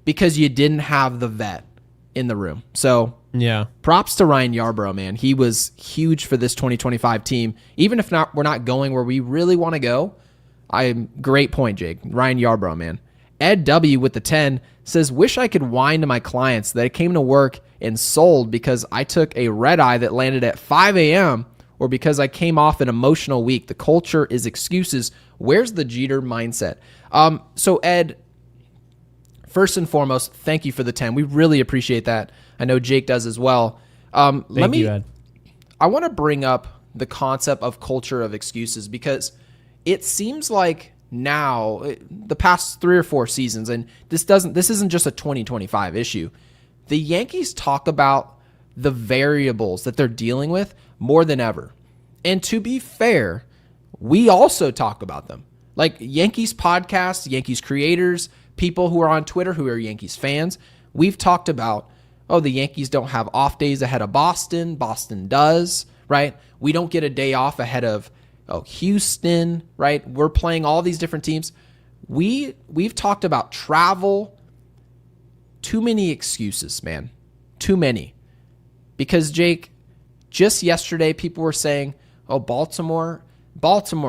because you didn't have the vet in the room. So Yeah. props to Ryan Yarbrough, man. He was huge for this 2025 team. Even if we're not going where we really want to go. Great point, Jake. Ryan Yarbrough, man. Ed W with the 10 says, wish I could whine to my clients that I came to work and sold because I took a red eye that landed at 5 a.m. or because I came off an emotional week. The culture is excuses. Where's the Jeter mindset? So Ed, first and foremost, thank you for the 10. We really appreciate that. I know Jake does as well. Thank you, Ed. I want to bring up the concept of culture of excuses because it seems like now the past 3 or 4 seasons, and this isn't just a 2025 issue. The Yankees talk about the variables that they're dealing with more than ever. And to be fair, we also talk about them. Like Yankees podcasts, Yankees creators, people who are on Twitter who are Yankees fans, we've talked about, the Yankees don't have off days ahead of Boston. Boston does, right? We don't get a day off ahead of Houston, right? We're playing all these different teams. We've talked about travel. Too many excuses, man. Too many. Because Jake, just yesterday people were saying, Baltimore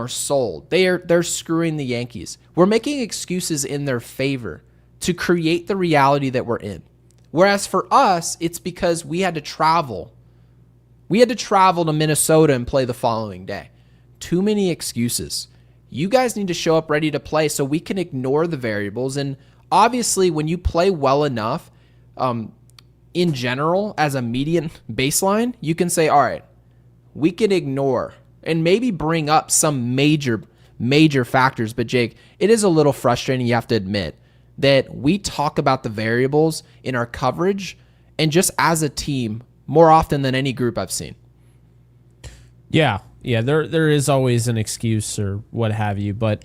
sold. They're screwing the Yankees. We're making excuses in their favor to create the reality that we're in. Whereas for us, it's because we had to travel. We had to travel to Minnesota and play the following day. Too many excuses. You guys need to show up ready to play so we can ignore the variables. And obviously, when you play well enough, in general, as a median baseline, you can say, all right, we can ignore and maybe bring up some major factors. But Jake, it is a little frustrating, you have to admit, that we talk about the variables in our coverage and just as a team more often than any group I've seen. Yeah, there is always an excuse or what have you, but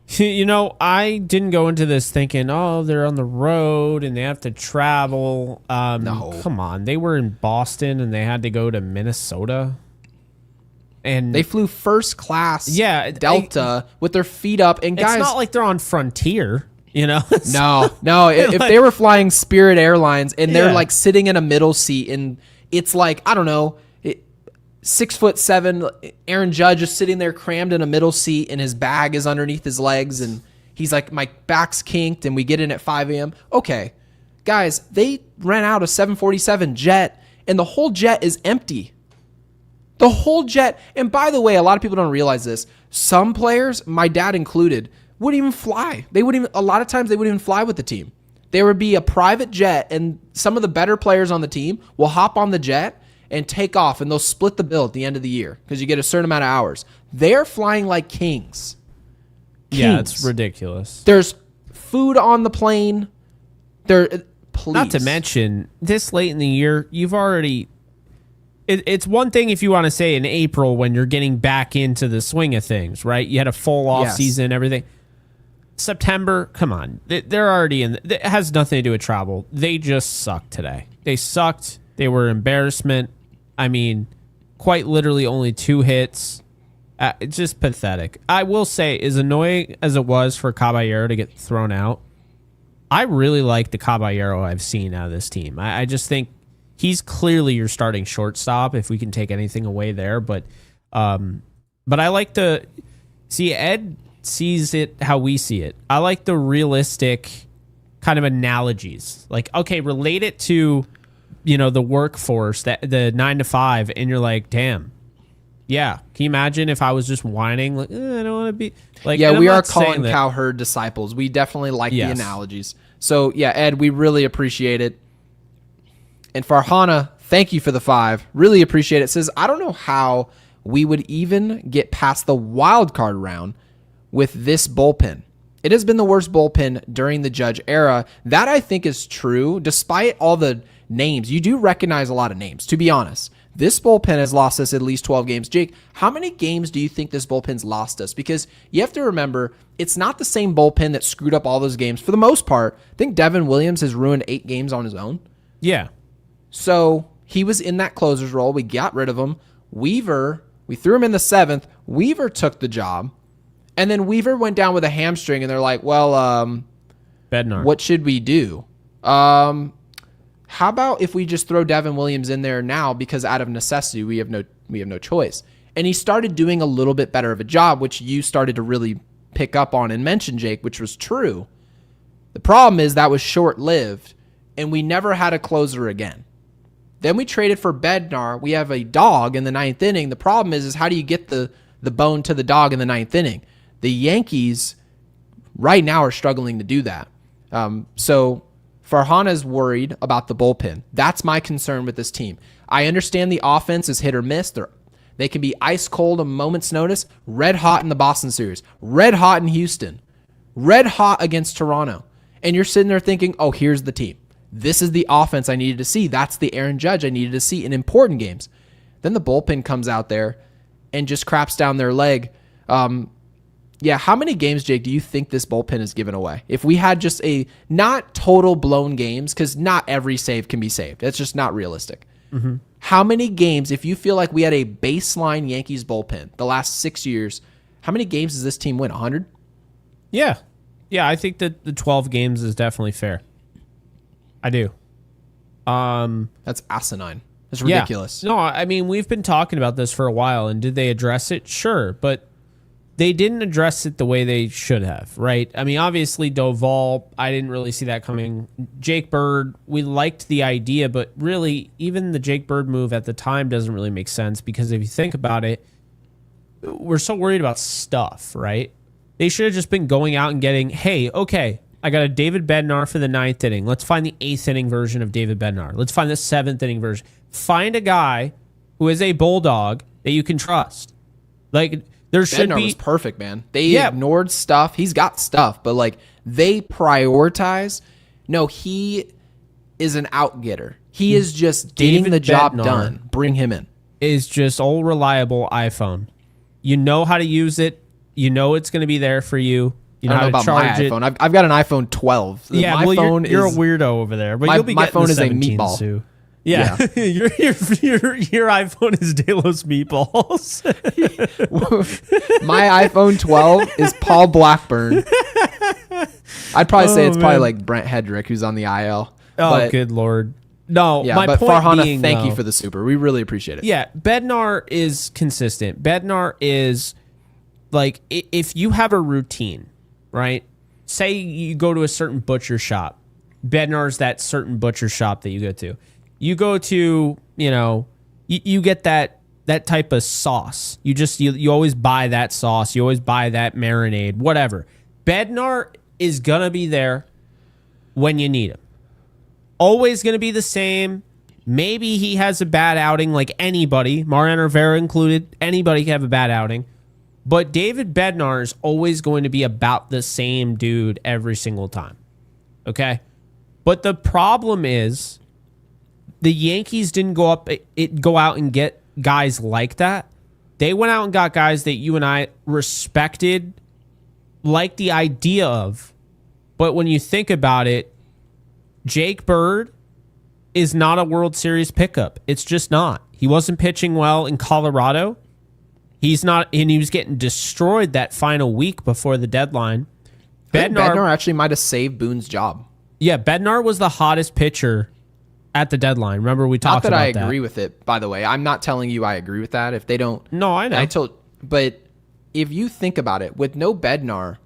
I didn't go into this thinking, they're on the road and they have to travel. No. Come on, they were in Boston and they had to go to Minnesota. And they flew first class Delta with their feet up. And guys, it's not like they're on Frontier, No. If they were flying Spirit Airlines and they're like sitting in a middle seat and it's like, I don't know, 6'7" Aaron Judge is sitting there crammed in a middle seat and his bag is underneath his legs and he's like, my back's kinked and we get in at 5 a.m. Okay, guys, they ran out a 747 jet and the whole jet is empty. The whole jet. And by the way, a lot of people don't realize this. Some players, my dad included, wouldn't even fly. A lot of times they wouldn't even fly with the team. There would be a private jet and some of the better players on the team will hop on the jet and take off and they'll split the bill at the end of the year because you get a certain amount of hours. They're flying like kings. Yeah, it's ridiculous. There's food on the plane. Please. Not to mention, this late in the year, you've already... It's one thing if you want to say in April when you're getting back into the swing of things, right? You had a full off season, everything. September, come on. They're already in. It has nothing to do with travel. They just sucked today. They sucked. They were embarrassment. I mean, quite literally only 2 hits. It's just pathetic. I will say, as annoying as it was for Caballero to get thrown out, I really like the Caballero I've seen out of this team. I just think he's clearly your starting shortstop if we can take anything away there. But I like to see Ed sees it how we see it. I like the realistic kind of analogies. Like, okay, relate it to, the workforce, that the 9 to 5, and you're like, damn. Yeah. Can you imagine if I was just whining like, I don't want to be like, we are calling Cowherd disciples. We definitely like the analogies. So yeah, Ed, we really appreciate it. And Farhana, thank you for the 5. Really appreciate it. Says, I don't know how we would even get past the wild card round with this bullpen. It has been the worst bullpen during the Judge era. That I think is true. Despite all the names, you do recognize a lot of names, to be honest. This bullpen has lost us at least 12 games. Jake, how many games do you think this bullpen's lost us? Because you have to remember, it's not the same bullpen that screwed up all those games. For the most part, I think Devin Williams has ruined 8 games on his own. Yeah. So he was in that closer's role. We got rid of him. Weaver, we threw him in the 7th. Weaver took the job. And then Weaver went down with a hamstring, and they're like, well, Bednar. What should we do? How about if we just throw Devin Williams in there now, because out of necessity we have no choice. And he started doing a little bit better of a job, which you started to really pick up on and mention, Jake, which was true. The problem is that was short-lived, and we never had a closer again. Then we traded for Bednar. We have a dog in the ninth inning. The problem is how do you get the bone to the dog in the ninth inning? The Yankees right now are struggling to do that. So Farhana's worried about the bullpen. That's my concern with this team. I understand the offense is hit or miss. They can be ice cold a moment's notice, red hot in the Boston series, red hot in Houston, red hot against Toronto. And you're sitting there thinking, oh, here's the team. This is the offense I needed to see. That's the Aaron Judge I needed to see in important games. Then the bullpen comes out there and just craps down their leg. How many games, Jake, do you think this bullpen has given away? If we had just not total blown games, because not every save can be saved. That's just not realistic. Mm-hmm. How many games, if you feel like we had a baseline Yankees bullpen the last 6 years, how many games does this team win? 100? Yeah. Yeah, I think that the 12 games is definitely fair. I do. That's asinine. That's ridiculous. Yeah. No, I mean, we've been talking about this for a while, and did they address it? Sure, but they didn't address it the way they should have, right? I mean, obviously, Doval, I didn't really see that coming. Jake Bird, we liked the idea, but really, even the Jake Bird move at the time doesn't really make sense, because if you think about it, we're so worried about stuff, right? They should have just been going out and getting, hey, okay, I got a David Bednar for the ninth inning. Let's find the eighth inning version of David Bednar. Let's find the seventh inning version. Find a guy who is a bulldog that you can trust. Like, there should Bednar be... was perfect, man. They ignored stuff. He's got stuff, but like they prioritize. No, he is an out-getter. He is just getting the job done. Bring him in. Is just old reliable iPhone. You know how to use it. You know it's going to be there for you. You know I don't know how about to my charge iPhone. I've got an iPhone 12. Yeah, my phone you're a weirdo over there. But you'll be my getting phone the is a 17 meatball. Too. Yeah, your iPhone is Delos meatballs. My iPhone 12 is Paul Blackburn. I'd probably say it's probably like Brent Hedrick, who's on the IL. Oh, good Lord. No, yeah, my but point Farhana, being, thank you for the super. We really appreciate it. Yeah, Bednar is consistent. Bednar is like, if you have a routine, right? Say you go to a certain butcher shop. Bednar's that certain butcher shop that you go to. You go to, you get that type of sauce. You always buy that sauce. You always buy that marinade, whatever. Bednar is going to be there when you need him. Always going to be the same. Maybe he has a bad outing like anybody, Mariano Rivera included. Anybody can have a bad outing. But David Bednar is always going to be about the same dude every single time. Okay? But the problem is the Yankees didn't go out and get guys like that. They went out and got guys that you and I respected, liked the idea of. But when you think about it, Jake Bird is not a World Series pickup. It's just not. He wasn't pitching well in Colorado. He's not, and he was getting destroyed that final week before the deadline. Bednar actually might have saved Boone's job. Yeah, Bednar was the hottest pitcher at the deadline. Remember, we talked about that. Not that I agree with it, by the way. I'm not telling you I agree with that. If they don't... No, I know. But if you think about it, with no Bednar,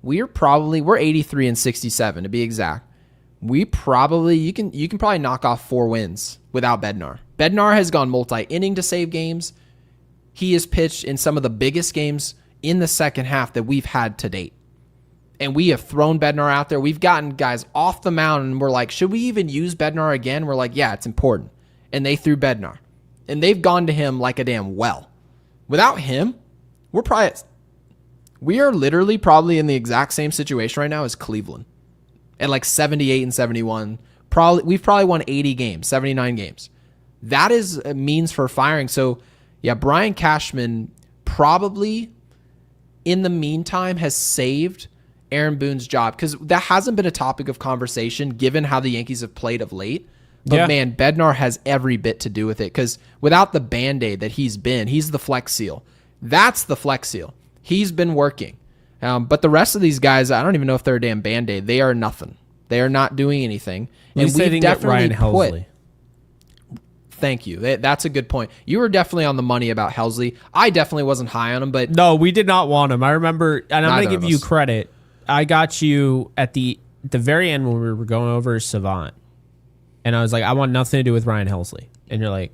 we're 83 and 67 to be exact. You can probably knock off 4 wins without Bednar. Bednar has gone multi-inning to save games. He has pitched in some of the biggest games in the second half that we've had to date. And we have thrown Bednar out there. We've gotten guys off the mound, and we're like, should we even use Bednar again? We're like, yeah, it's important. And they threw Bednar. And they've gone to him like a damn well. Without him, we are literally probably in the exact same situation right now as Cleveland. At like 78 and 71. We've probably won 80 games, 79 games. That is a means for firing. So, yeah, Brian Cashman probably, in the meantime, has saved Aaron Boone's job, because that hasn't been a topic of conversation given how the Yankees have played of late. But man, Bednar has every bit to do with it, because without the Band-Aid that he's the Flex Seal. That's the Flex Seal. He's been working. But the rest of these guys, I don't even know if they're a damn Band-Aid. They are nothing. They are not doing anything. And we've definitely put. Thank you. That's a good point. You were definitely on the money about Helsley. I definitely wasn't high on him, but no, we did not want him. I remember, and I'm going to give you credit. I got you at the very end when we were going over Savant, and I was like, I want nothing to do with Ryan Helsley, and you're like,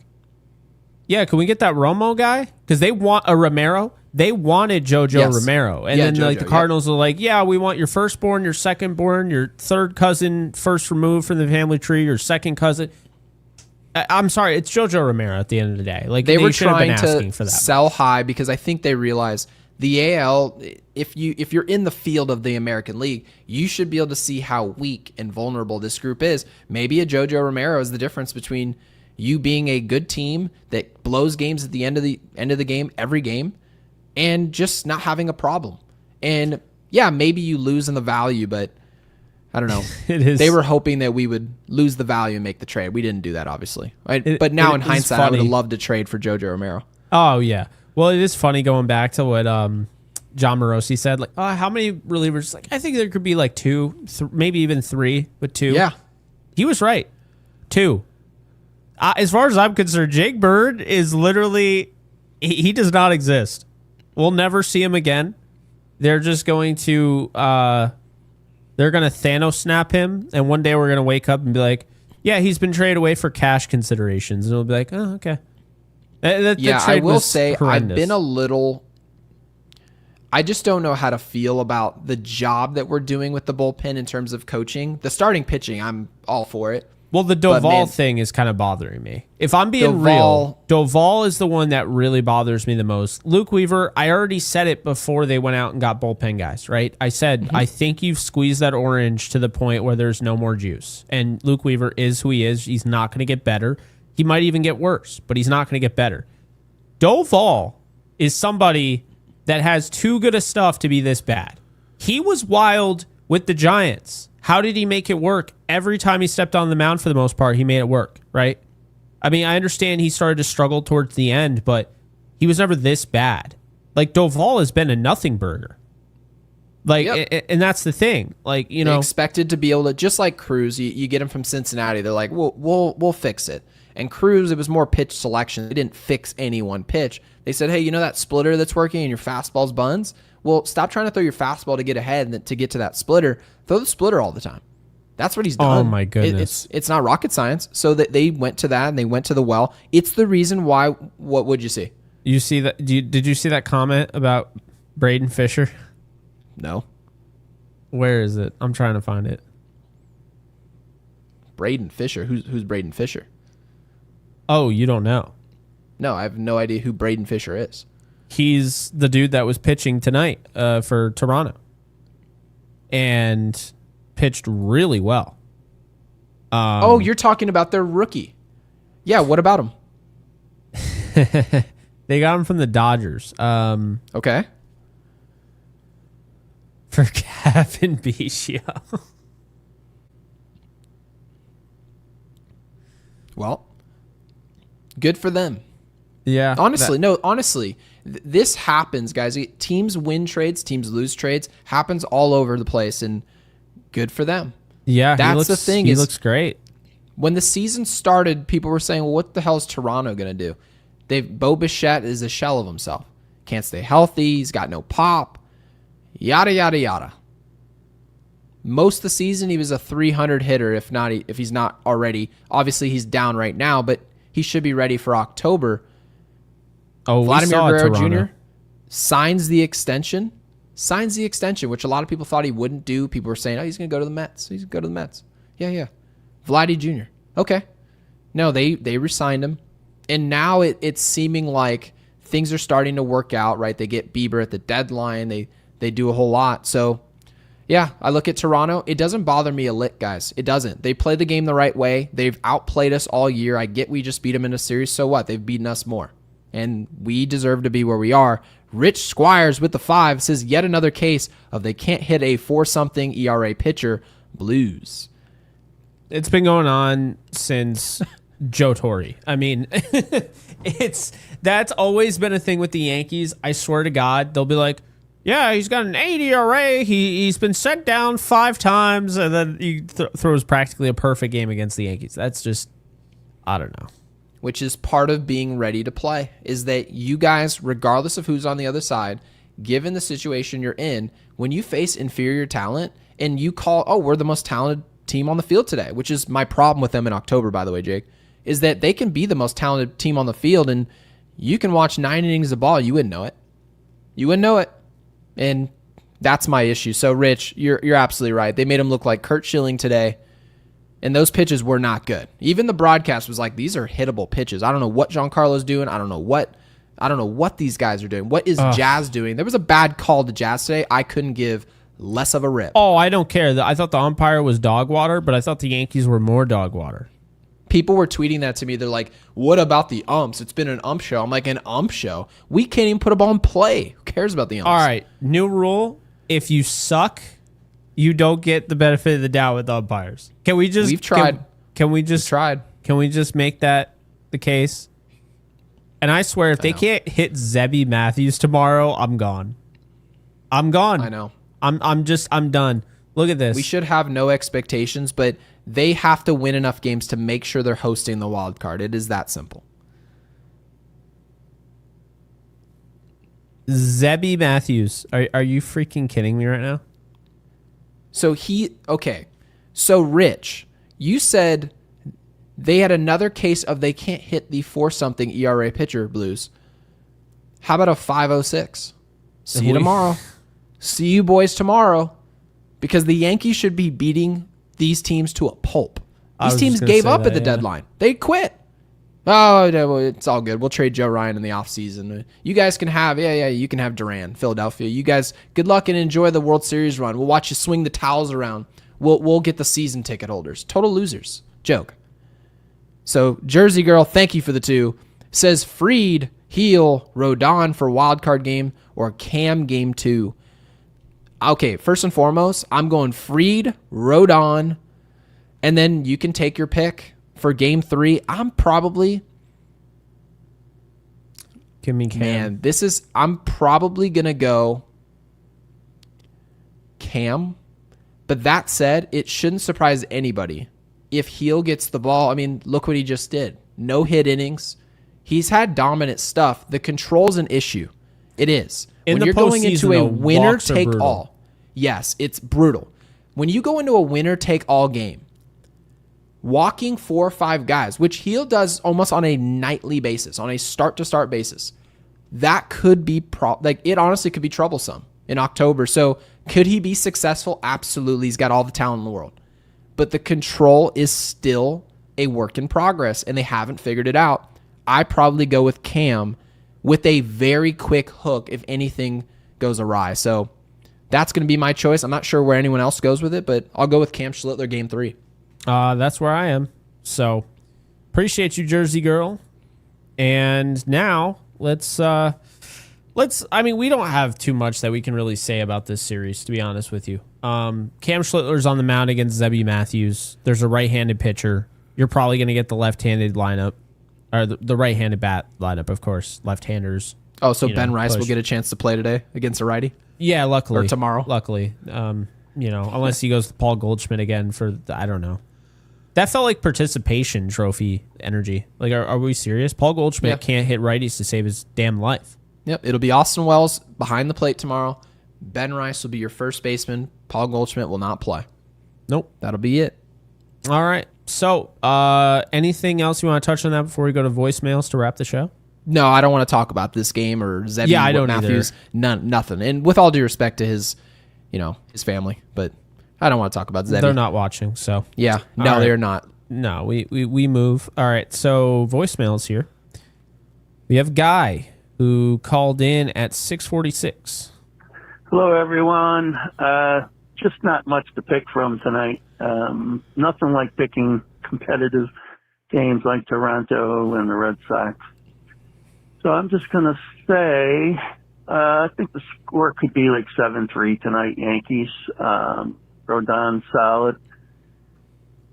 yeah, can we get that Romo guy? Because they want a Romero. They wanted JoJo Romero, and then the Cardinals are like, yeah, we want your firstborn, your secondborn, your third cousin, first removed from the family tree, your second cousin. I'm sorry, it's JoJo Romero at the end of the day. Like they were should have been trying asking to for that sell high because I think they realize the AL. If you're in the field of the American League, you should be able to see how weak and vulnerable this group is. Maybe a JoJo Romero is the difference between you being a good team that blows games at the end of the game every game, and just not having a problem. And yeah, maybe you lose in the value, but I don't know. They were hoping that we would lose the value and make the trade. We didn't do that, obviously. But now in hindsight, I would have loved to trade for JoJo Romero. Oh, yeah. Well, it is funny going back to what John Morosi said. Like, how many relievers? Like, I think there could be like two, maybe even three, but two. Yeah. He was right. Two. As far as I'm concerned, Jake Bird is literally, he does not exist. We'll never see him again. They're just going to... they're going to Thanos snap him, and one day we're going to wake up and be like, yeah, he's been traded away for cash considerations. And we'll be like, oh, okay. I will say horrendous. I've been a little... I just don't know how to feel about the job that we're doing with the bullpen in terms of coaching. The starting pitching, I'm all for it. Well, the Doval thing is kind of bothering me. If I'm being real, Doval is the one that really bothers me the most. Luke Weaver, I already said it before they went out and got bullpen guys, right? I said, I think you've squeezed that orange to the point where there's no more juice. And Luke Weaver is who he is. He's not going to get better. He might even get worse, but he's not going to get better. Doval is somebody that has too good of stuff to be this bad. He was wild with the Giants. How did he make it work? Every time he stepped on the mound, for the most part, he made it work, right? I mean, I understand he started to struggle towards the end, but he was never this bad. Like, Doval has been a nothing burger. Like, and that's the thing. Like, you know, expected to be able to, just like Cruz, you get him from Cincinnati. They're like, we'll fix it. And Cruz, it was more pitch selection. They didn't fix any one pitch. They said, hey, you know that splitter that's working and your fastball's buns? Well, stop trying to throw your fastball to get ahead and to get to that splitter. Throw the splitter all the time. That's what he's done. Oh, my goodness. It's not rocket science. So that they went to that and they went to the well. It's the reason why. What would you see? You see that? Did you see that comment about Braden Fisher? No. Where is it? I'm trying to find it. Braden Fisher? Who's Braden Fisher? Oh, you don't know? No, I have no idea who Braden Fisher is. He's the dude that was pitching tonight for Toronto and pitched really well. You're talking about their rookie. Yeah, what about him? They got him from the Dodgers. Okay. For Gavin Biggio. Well, good for them. Yeah. Honestly, this happens, guys. Teams win trades, teams lose trades. Happens all over the place, and good for them. Yeah, that's the thing. He looks great. When the season started, people were saying, well, what the hell is Toronto going to do? Bo Bichette is a shell of himself. Can't stay healthy. He's got no pop. Yada, yada, yada. Most of the season, he was a 300 hitter, if he's not already. Obviously, he's down right now, but he should be ready for October. Oh, Vladimir Guerrero Jr. signs the extension, which a lot of people thought he wouldn't do. People were saying, oh, he's going to go to the Mets. He's going to go to the Mets. Yeah. Vladdy Jr. Okay. No, they re-signed him. And now it's seeming like things are starting to work out, right? They get Bieber at the deadline. They do a whole lot. So, yeah, I look at Toronto. It doesn't bother me a lick, guys. It doesn't. They play the game the right way. They've outplayed us all year. I get we just beat them in a series. So what? They've beaten us more. And we deserve to be where we are. Rich Squires with the 5 says yet another case of they can't hit a 4-something ERA pitcher. Blues. It's been going on since Joe Torre. I mean, that's always been a thing with the Yankees. I swear to God, they'll be like, Yeah, he's got an 8 ERA. He's been sent down 5 times, and then he throws practically a perfect game against the Yankees. That's just, I don't know. Which is part of being ready to play, is that you guys, regardless of who's on the other side, given the situation you're in, when you face inferior talent and you call, oh, we're the most talented team on the field today, which is my problem with them in October, by the way, Jake, is that they can be the most talented team on the field, and you can watch 9 innings of ball. You wouldn't know it. You wouldn't know it. And that's my issue. So, Rich, you're absolutely right. They made him look like Kurt Schilling today, and those pitches were not good. Even the broadcast was like, these are hittable pitches. I don't know what Giancarlo's doing. I don't know what these guys are doing. What is Jazz doing? There was a bad call to Jazz today. I couldn't give less of a rip. Oh, I don't care. I thought the umpire was dog water, but I thought the Yankees were more dog water. People were tweeting that to me. They're like, what about the umps? It's been an ump show. I'm like, an ump show? We can't even put a ball in play. Who cares about the umps? All right. New rule. If you suck, you don't get the benefit of the doubt with the umpires. Can we just... We've tried. Can we just... We've tried. Can we just make that the case? And I swear, if they can't hit Zebby Matthews tomorrow, I'm gone. I'm gone. I know. I'm done. Look at this. We should have no expectations, but they have to win enough games to make sure they're hosting the wild card. It is that simple. Zebby Matthews. Are you freaking kidding me right now? So So Rich, you said they had another case of they can't hit the 4-something ERA pitcher, Blues. How about a 5.06? See you tomorrow. See you boys tomorrow. Because the Yankees should be beating these teams to a pulp. These teams gave up at the deadline. They quit. Oh, no, it's all good. We'll trade Joe Ryan in the offseason. You guys can have, you can have Duran, Philadelphia. You guys, good luck and enjoy the World Series run. We'll watch you swing the towels around. We'll get the season ticket holders. Total losers. Joke. So, Jersey Girl, thank you for the 2. Says Fried, Heel, Rodon for wildcard game or Cam game 2. Okay, first and foremost, I'm going Fried, Rodon, and then you can take your pick for game 3. I'm probably... Give me Cam. Man, I'm probably going to go Cam. But that said, it shouldn't surprise anybody if Heel gets the ball. I mean, look what he just did. No hit innings. He's had dominant stuff. The control's an issue. It is. When you're going into a winner-take-all. Yes, it's brutal. When you go into a winner-take-all game, walking 4 or 5 guys, which Heel does almost on a nightly basis, on a start-to-start basis, that could be it honestly could be troublesome in October. So could he be successful? Absolutely. He's got all the talent in the world. But the control is still a work in progress, and they haven't figured it out. I probably go with Cam with a very quick hook if anything goes awry. So that's going to be my choice. I'm not sure where anyone else goes with it, but I'll go with Cam Schlittler game 3. That's where I am. So appreciate you, Jersey Girl. And now let's I mean, we don't have too much that we can really say about this series, to be honest with you. Cam Schlittler's on the mound against Zebby Matthews. There's a right-handed pitcher. You're probably going to get the left-handed lineup, or the right-handed bat lineup, of course. Left-handers. Oh, so Ben Rice will get a chance to play today against a righty? Yeah, luckily. Or tomorrow? Luckily. Unless he goes to Paul Goldschmidt again I don't know. That felt like participation trophy energy. Like, are we serious? Paul Goldschmidt can't hit righties to save his damn life. Yep, it'll be Austin Wells behind the plate tomorrow. Ben Rice will be your first baseman. Paul Goldschmidt will not play. Nope. That'll be it. All right. So, anything else you want to touch on that before we go to voicemails to wrap the show? No, I don't want to talk about this game or Zebby Matthews. Nothing. And with all due respect to his family, but I don't want to talk about Zebby. They're not watching, so. Yeah. No, they're not. No, we move. All right. So, voicemails here. We have Guy, who called in at 6:46. Hello, everyone. Just not much to pick from tonight. Nothing like picking competitive games like Toronto and the Red Sox. So I'm just going to say I think the score could be like 7-3 tonight, Yankees. Rodon solid.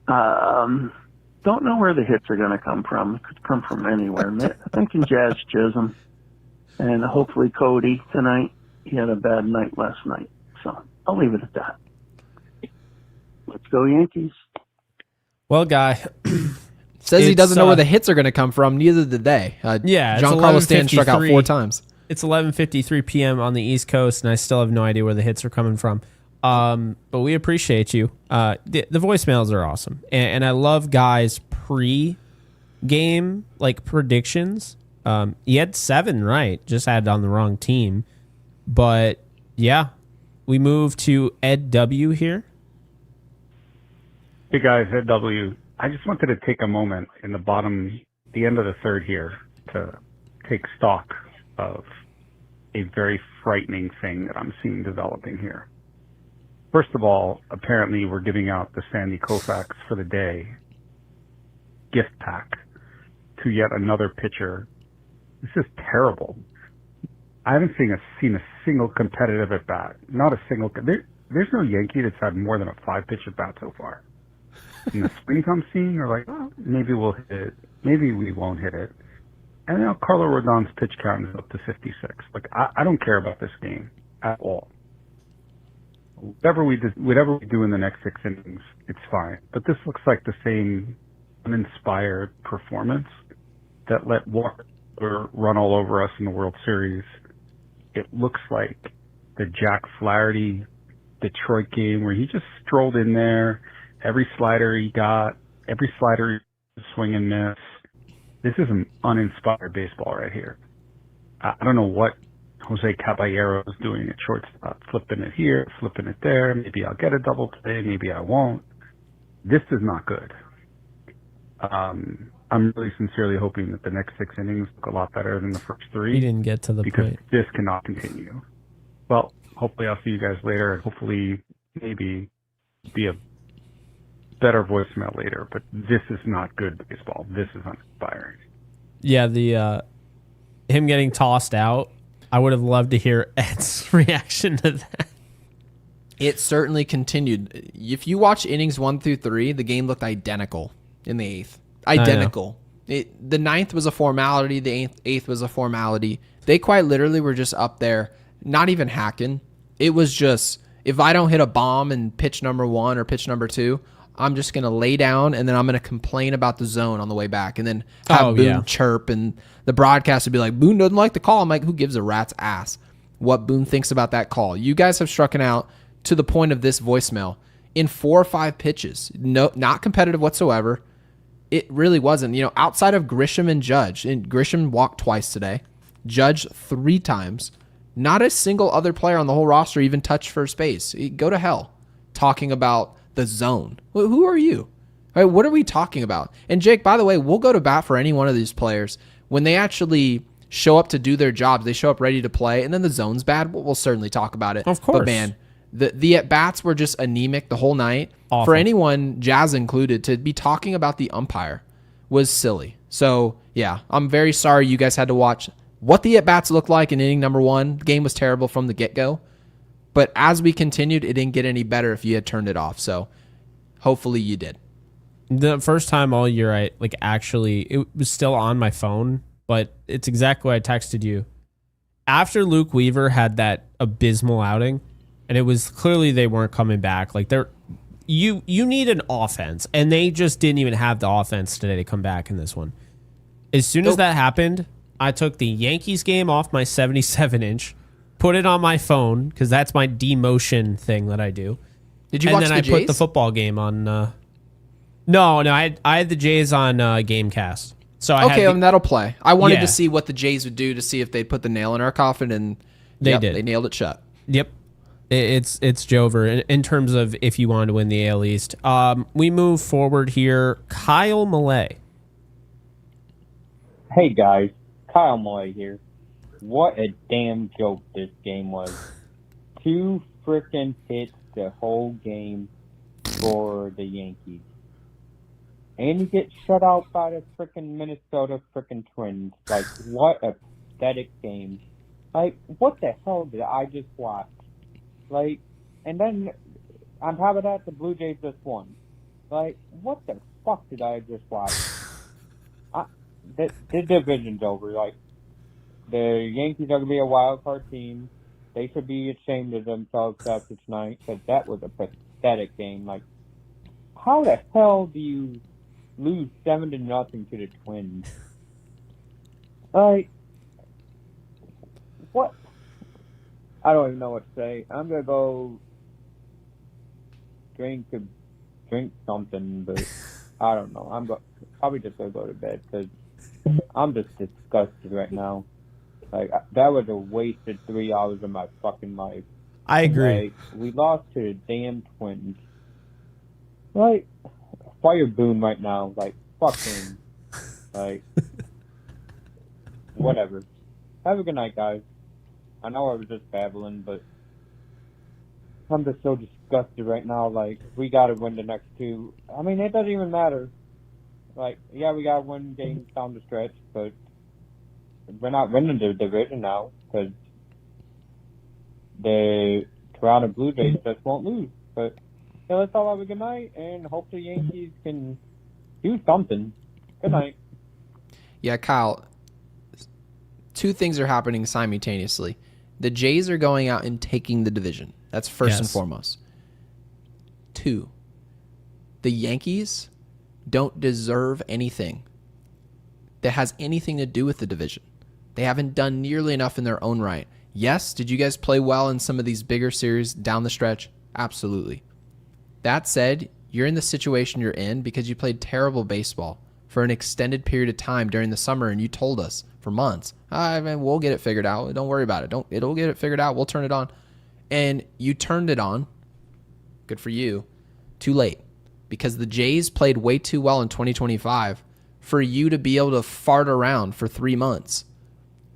Don't know where the hits are going to come from. It could come from anywhere. I'm thinking Jazz Chisholm. And hopefully Cody tonight. he had a bad night last night. So I'll leave it at that. Let's go Yankees. Well, Guy. Says he doesn't know where the hits are going to come from. Neither did they. Giancarlo Stanton struck out 4 times. It's 11:53 p.m. on the East Coast, and I still have no idea where the hits are coming from. But we appreciate you. The voicemails are awesome, and I love Guy's pre-game predictions. He had 7 right, just had it on the wrong team. But yeah, we move to Ed W here. Hey guys, Ed W. I just wanted to take a moment in the end of the third here, to take stock of a very frightening thing that I'm seeing developing here. First of all, apparently we're giving out the Sandy Koufax for the day gift pack to yet another pitcher. This is terrible. I haven't seen a single competitive at bat. Not a single. There's no Yankee that's had more than a 5-pitch at bat so far. In the swings I'm seeing are like, oh, maybe we'll hit it. Maybe we won't hit it. And now Carlo Rodon's pitch count is up to 56. I don't care about this game at all. Whatever we do in the next 6 innings, it's fine. But this looks like the same uninspired performance that let Walker run all over us in the World Series. It looks like the Jack Flaherty Detroit game where he just strolled in there. Every slider he got, every slider swing and miss. This is an uninspired baseball right here. I don't know what Jose Caballero is doing at shortstop, flipping it here, flipping it there. Maybe I'll get a double play, maybe I won't. This is not good. I'm really sincerely hoping that the next 6 innings look a lot better than the first 3. He didn't get to the because point. This cannot continue. Well, hopefully I'll see you guys later, and hopefully maybe be a better voicemail later. But this is not good baseball. This is uninspiring. Yeah, the him getting tossed out. I would have loved to hear Ed's reaction to that. It certainly continued. If you watch innings 1 through 3, the game looked identical in the 8th. Identical. The 9th was a formality. The 8th was a formality. They quite literally were just up there, not even hacking. It was just, if I don't hit a bomb in pitch number 1 or pitch number 2, I'm just going to lay down, and then I'm going to complain about the zone on the way back, and then have Boone chirp, and the broadcast would be like, Boone doesn't like the call. I'm like, who gives a rat's ass what Boone thinks about that call? You guys have struck out to the point of this voicemail in 4 or 5 pitches. No, not competitive whatsoever. It really wasn't. Outside of Grisham and Judge, and Grisham walked twice today, Judge 3 times, not a single other player on the whole roster even touched first base. Go to hell talking about the zone. Who are you? All right, what are we talking about? And Jake, by the way, we'll go to bat for any one of these players. When they actually show up to do their jobs, they show up ready to play, and then the zone's bad, we'll certainly talk about it. Of course. But man, the at-bats were just anemic the whole night. Awful. For anyone, Jazz included, to be talking about the umpire was silly. So, yeah, I'm very sorry you guys had to watch what the at-bats looked like in inning number 1. The game was terrible from the get-go. But as we continued, it didn't get any better if you had turned it off. So hopefully you did. The first time all year, it was still on my phone, but it's exactly what I texted you. After Luke Weaver had that abysmal outing, and it was clearly they weren't coming back. You need an offense, and they just didn't even have the offense today to come back in this one. As soon as that happened, I took the Yankees game off my 77-inch, put it on my phone, because that's my demotion thing that I do. Did you watch the Jays? And then I put the football game on. No, I had the Jays on Gamecast. So that'll play. I wanted to see what the Jays would do to see if they'd put the nail in our coffin, and they did. They nailed it shut. Yep. It's Jover in terms of if you wanted to win the AL East. We move forward here. Kyle Malay. Hey guys, Kyle Malay here. What a damn joke this game was. 2 frickin' hits the whole game for the Yankees. And you get shut out by the frickin' Minnesota frickin' Twins. What a pathetic game. What the hell did I just watch? And then on top of that, the Blue Jays just won. What the fuck did I just watch? The division's over. The Yankees are going to be a wild card team. they should be ashamed of themselves after tonight because that was a pathetic game. Like, how the hell do you lose 7-0 to the Twins? Like, what? I don't even know what to say. I'm gonna go drink something, but I don't know. Probably just gonna go to bed because I'm just disgusted right now. Like, that was a wasted 3 hours of my fucking life. I agree. Like, we lost to the damn Twins. Like, fire Boone right now. Like, fuck him. Like, whatever. Have a good night, guys. I know I was just babbling, but I'm just so disgusted right now. Like, we gotta win the next two. I mean, it doesn't even matter. Like, yeah, we gotta win games down the stretch, but we're not winning the division now because the Toronto Blue Jays just won't lose. But yeah, let's all have a good night and hope the Yankees can do something. Good night. Yeah, Kyle, two things are happening simultaneously. The Jays are going out and taking the division. That's first and foremost. Two, the Yankees don't deserve anything that has anything to do with the division. They haven't done nearly enough in their own right. Yes, did you guys play well in some of these bigger series down the stretch? Absolutely. That said, you're in the situation you're in because you played terrible baseball for an extended period of time during the summer, and you told us for months, we'll get it figured out. Don't worry about it. It'll get it figured out. We'll turn it on. And you turned it on. Good for you. Too late. Because the Jays played way too well in 2025 for you to be able to fart around for 3 months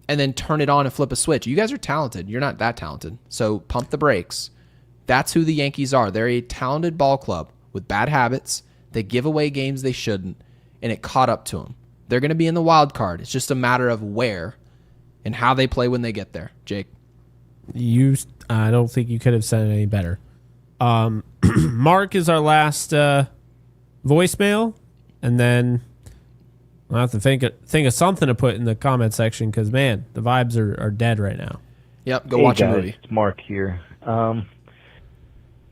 and then turn it on and flip a switch. You guys are talented. You're not that talented. So pump the brakes. That's who the Yankees are. They're a talented ball club with bad habits. They give away games they shouldn't, and it caught up to them. They're going to be in the wild card. It's just a matter of where and how they play when they get there. Jake? I don't think you could have said it any better. Mark is our last voicemail, and then I'll have to think of something to put in the comment section because, man, the vibes are dead right now. Yep, go watch a movie. It's Mark here.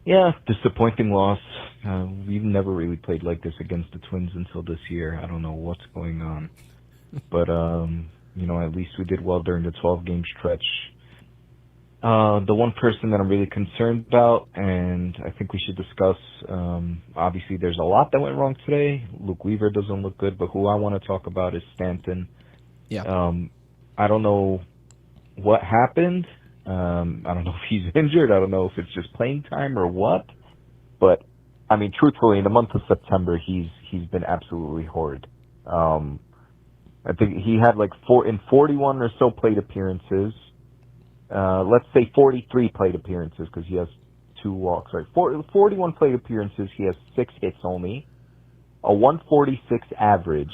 Yeah, disappointing loss. We've never really played like this against the Twins until this year. I don't know what's going on. But, at least we did well during the 12-game stretch. The one person that I'm really concerned about, and I think we should discuss, obviously there's a lot that went wrong today. Luke Weaver doesn't look good, but who I want to talk about is Stanton. Yeah. I don't know what happened. I don't know if he's injured. I don't know if it's just playing time or what. But, I mean, truthfully, in the month of September, he's been absolutely horrid. I think he had like 41 or so plate appearances. Let's say 43 plate appearances because he has 2 walks. Right, 41 plate appearances. He has 6 hits only, a 146 average.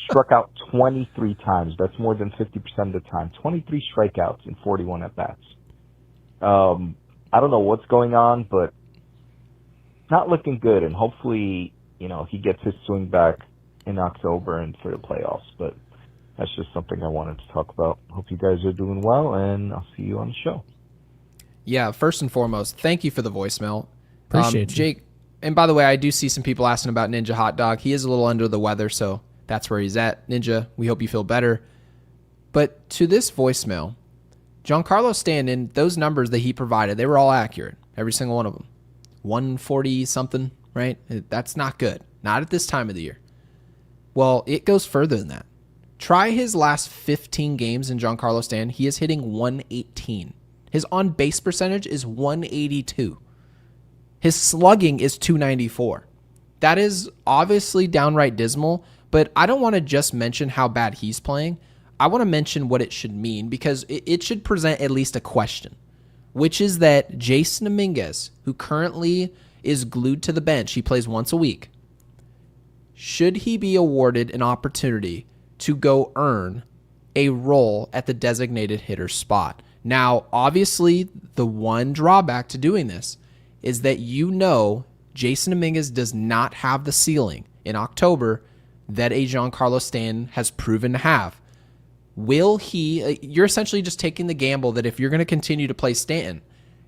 Struck out 23 times. That's more than 50% of the time. 23 strikeouts in 41 at bats. I don't know what's going on, but not looking good. And hopefully, he gets his swing back in October and for the playoffs. But that's just something I wanted to talk about. Hope you guys are doing well, and I'll see you on the show. Yeah, first and foremost, thank you for the voicemail. Appreciate you. Jake, and by the way, I do see some people asking about Ninja Hot Dog. He is a little under the weather, so that's where he's at. Ninja, we hope you feel better. But to this voicemail, Giancarlo Stanton, those numbers that he provided, they were all accurate. Every single one of them. 140-something, right? That's not good. Not at this time of the year. Well, it goes further than that. Try his last 15 games in Giancarlo Stanton. He is hitting 118. His on-base percentage is 182. His slugging is 294. That is obviously downright dismal, but I don't want to just mention how bad he's playing. I want to mention what it should mean because it should present at least a question, which is that Jason Dominguez, who currently is glued to the bench, he plays once a week, should he be awarded an opportunity to go earn a role at the designated hitter spot? Now, obviously, the one drawback to doing this is that Jason Dominguez does not have the ceiling in October that a Giancarlo Stanton has proven to have. will he, you're essentially just taking the gamble that if you're going to continue to play Stanton,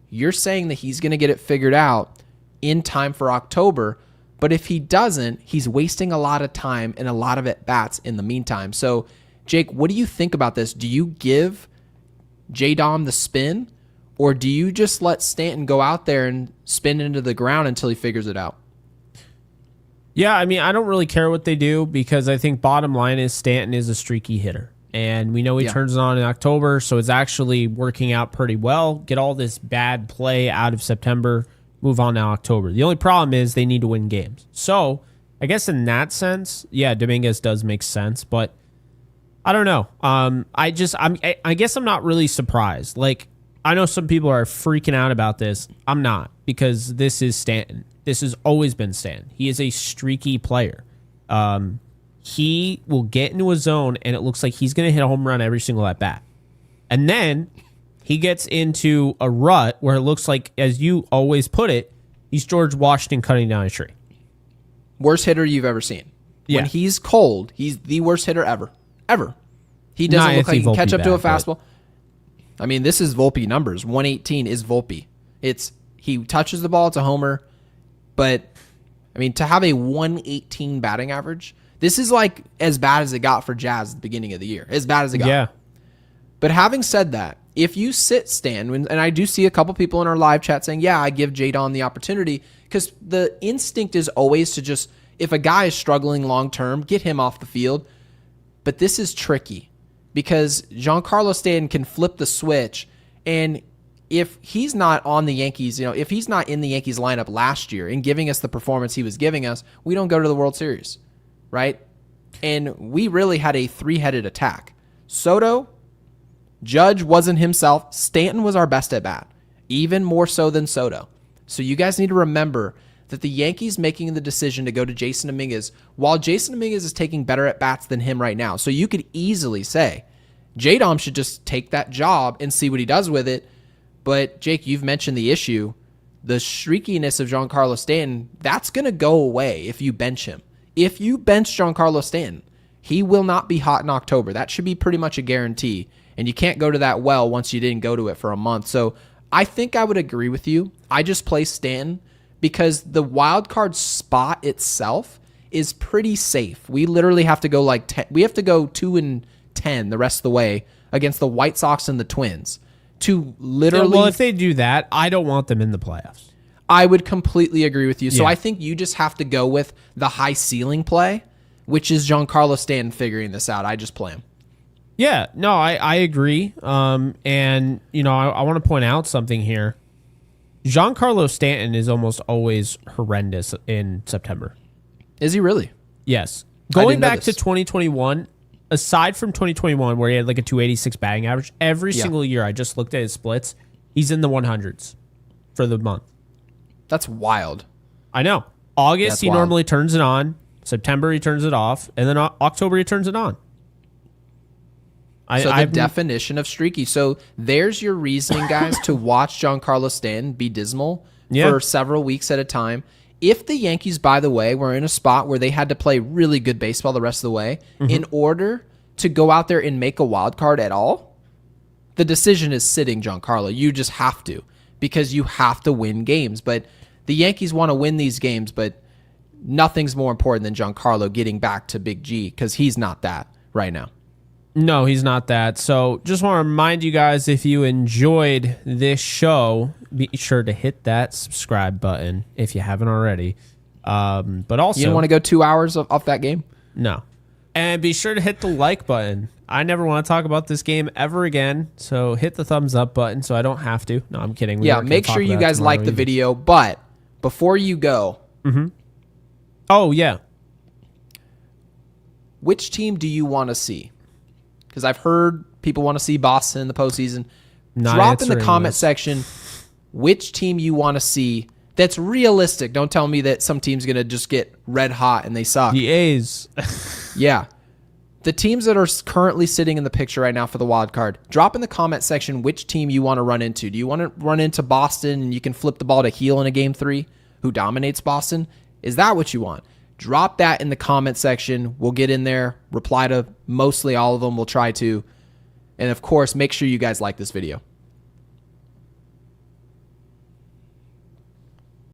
you're saying that he's going to get it figured out in time for October. But if he doesn't, he's wasting a lot of time and a lot of at-bats in the meantime. So, Jake, what do you think about this? Do you give J-Dom the spin, or do you just let Stanton go out there and spin into the ground until he figures it out? Yeah, I mean, I don't really care what they do because I think bottom line is Stanton is a streaky hitter. And we know he turns it on in October, so it's actually working out pretty well. Get all this bad play out of September, move on to October. The only problem is they need to win games. So I guess in that sense, yeah, Dominguez does make sense, but I don't know. I guess I'm not really surprised. Like, I know some people are freaking out about this. I'm not, because this is Stanton. This has always been Stanton. He is a streaky player. He will get into a zone, and it looks like he's going to hit a home run every single at bat. And then he gets into a rut where it looks like, as you always put it, he's George Washington cutting down a tree. Worst hitter you've ever seen. Yeah. When he's cold, he's the worst hitter ever. Ever. He doesn't look like he can catch up to a fastball. I mean, this is Volpe numbers. 118 is Volpe. He touches the ball, it's a homer. But, I mean, to have a 118 batting average, this is like as bad as it got for Jazz at the beginning of the year. As bad as it got. Yeah. But having said that, if you sit Stan, and I do see a couple people in our live chat saying, yeah, I give J-Don the opportunity, because the instinct is always to just, if a guy is struggling long term, get him off the field. But this is tricky because Giancarlo Stanton can flip the switch, and if he's not on the Yankees, if he's not in the Yankees lineup last year and giving us the performance he was giving us, we don't go to the World Series, right? And we really had a three-headed attack. Soto, Judge wasn't himself. Stanton was our best at bat, even more so than Soto. So you guys need to remember that the Yankees making the decision to go to Jason Dominguez, while Jason Dominguez is taking better at bats than him right now. So you could easily say J-Dom should just take that job and see what he does with it. But Jake, you've mentioned the issue. The streakiness of Giancarlo Stanton, that's going to go away if you bench him. If you bench Giancarlo Stanton, he will not be hot in October. That should be pretty much a guarantee. And you can't go to that well once you didn't go to it for a month. So I think I would agree with you. I just play Stanton because the wild card spot itself is pretty safe. We literally have to go we have to go 2-10 the rest of the way against the White Sox and the Twins to literally. Well, if they do that, I don't want them in the playoffs. I would completely agree with you. So Yeah. I think you just have to go with the high ceiling play, which is Giancarlo Stanton figuring this out. I just play him. Yeah, no, I agree. And, I want to point out something here. Giancarlo Stanton is almost always horrendous in September. Is he really? Yes. I Going didn't know back to this. 2021, aside from 2021 where he had like a 286 batting average, every single year I just looked at his splits, he's in the 100s for the month. That's wild. I know. August, That's he wild. normally turns it on. September, he turns it off. And then October, he turns it on. So the definition of streaky. So there's your reasoning, guys, to watch Giancarlo Stanton be dismal for several weeks at a time. If the Yankees, by the way, were in a spot where they had to play really good baseball the rest of the way, in order to go out there and make a wild card at all, the decision is sitting Giancarlo. You just have to, because you have to win games. But the Yankees want to win these games, but nothing's more important than Giancarlo getting back to Big G, because he's not that right now. No, he's not that. So just want to remind you guys, if you enjoyed this show, be sure to hit that subscribe button if you haven't already. But also, You don't want to go 2 hours off that game? no. And be sure to hit the like button. I never want to talk about this game ever again, so hit the thumbs up button so I don't have to. No, I'm kidding. We Yeah, weren't gonna make talk sure you about it guys like the tomorrow either. video. But before you go, Oh, yeah. which team do you want to see? Because I've heard people want to see Boston in the postseason. Not Drop in the answering comment this. section which team you want to see that's realistic. Don't tell me that some team's going to just get red hot and they suck. The A's. Yeah. The teams that are currently sitting in the picture right now for the wild card, drop in the comment section which team you want to run into. Do you want to run into Boston and you can flip the ball to Heel in a game 3 who dominates Boston? Is that what you want? Drop that in the comment section. We'll get in there, reply to mostly all of them. We'll try to. And of course, make sure you guys like this video.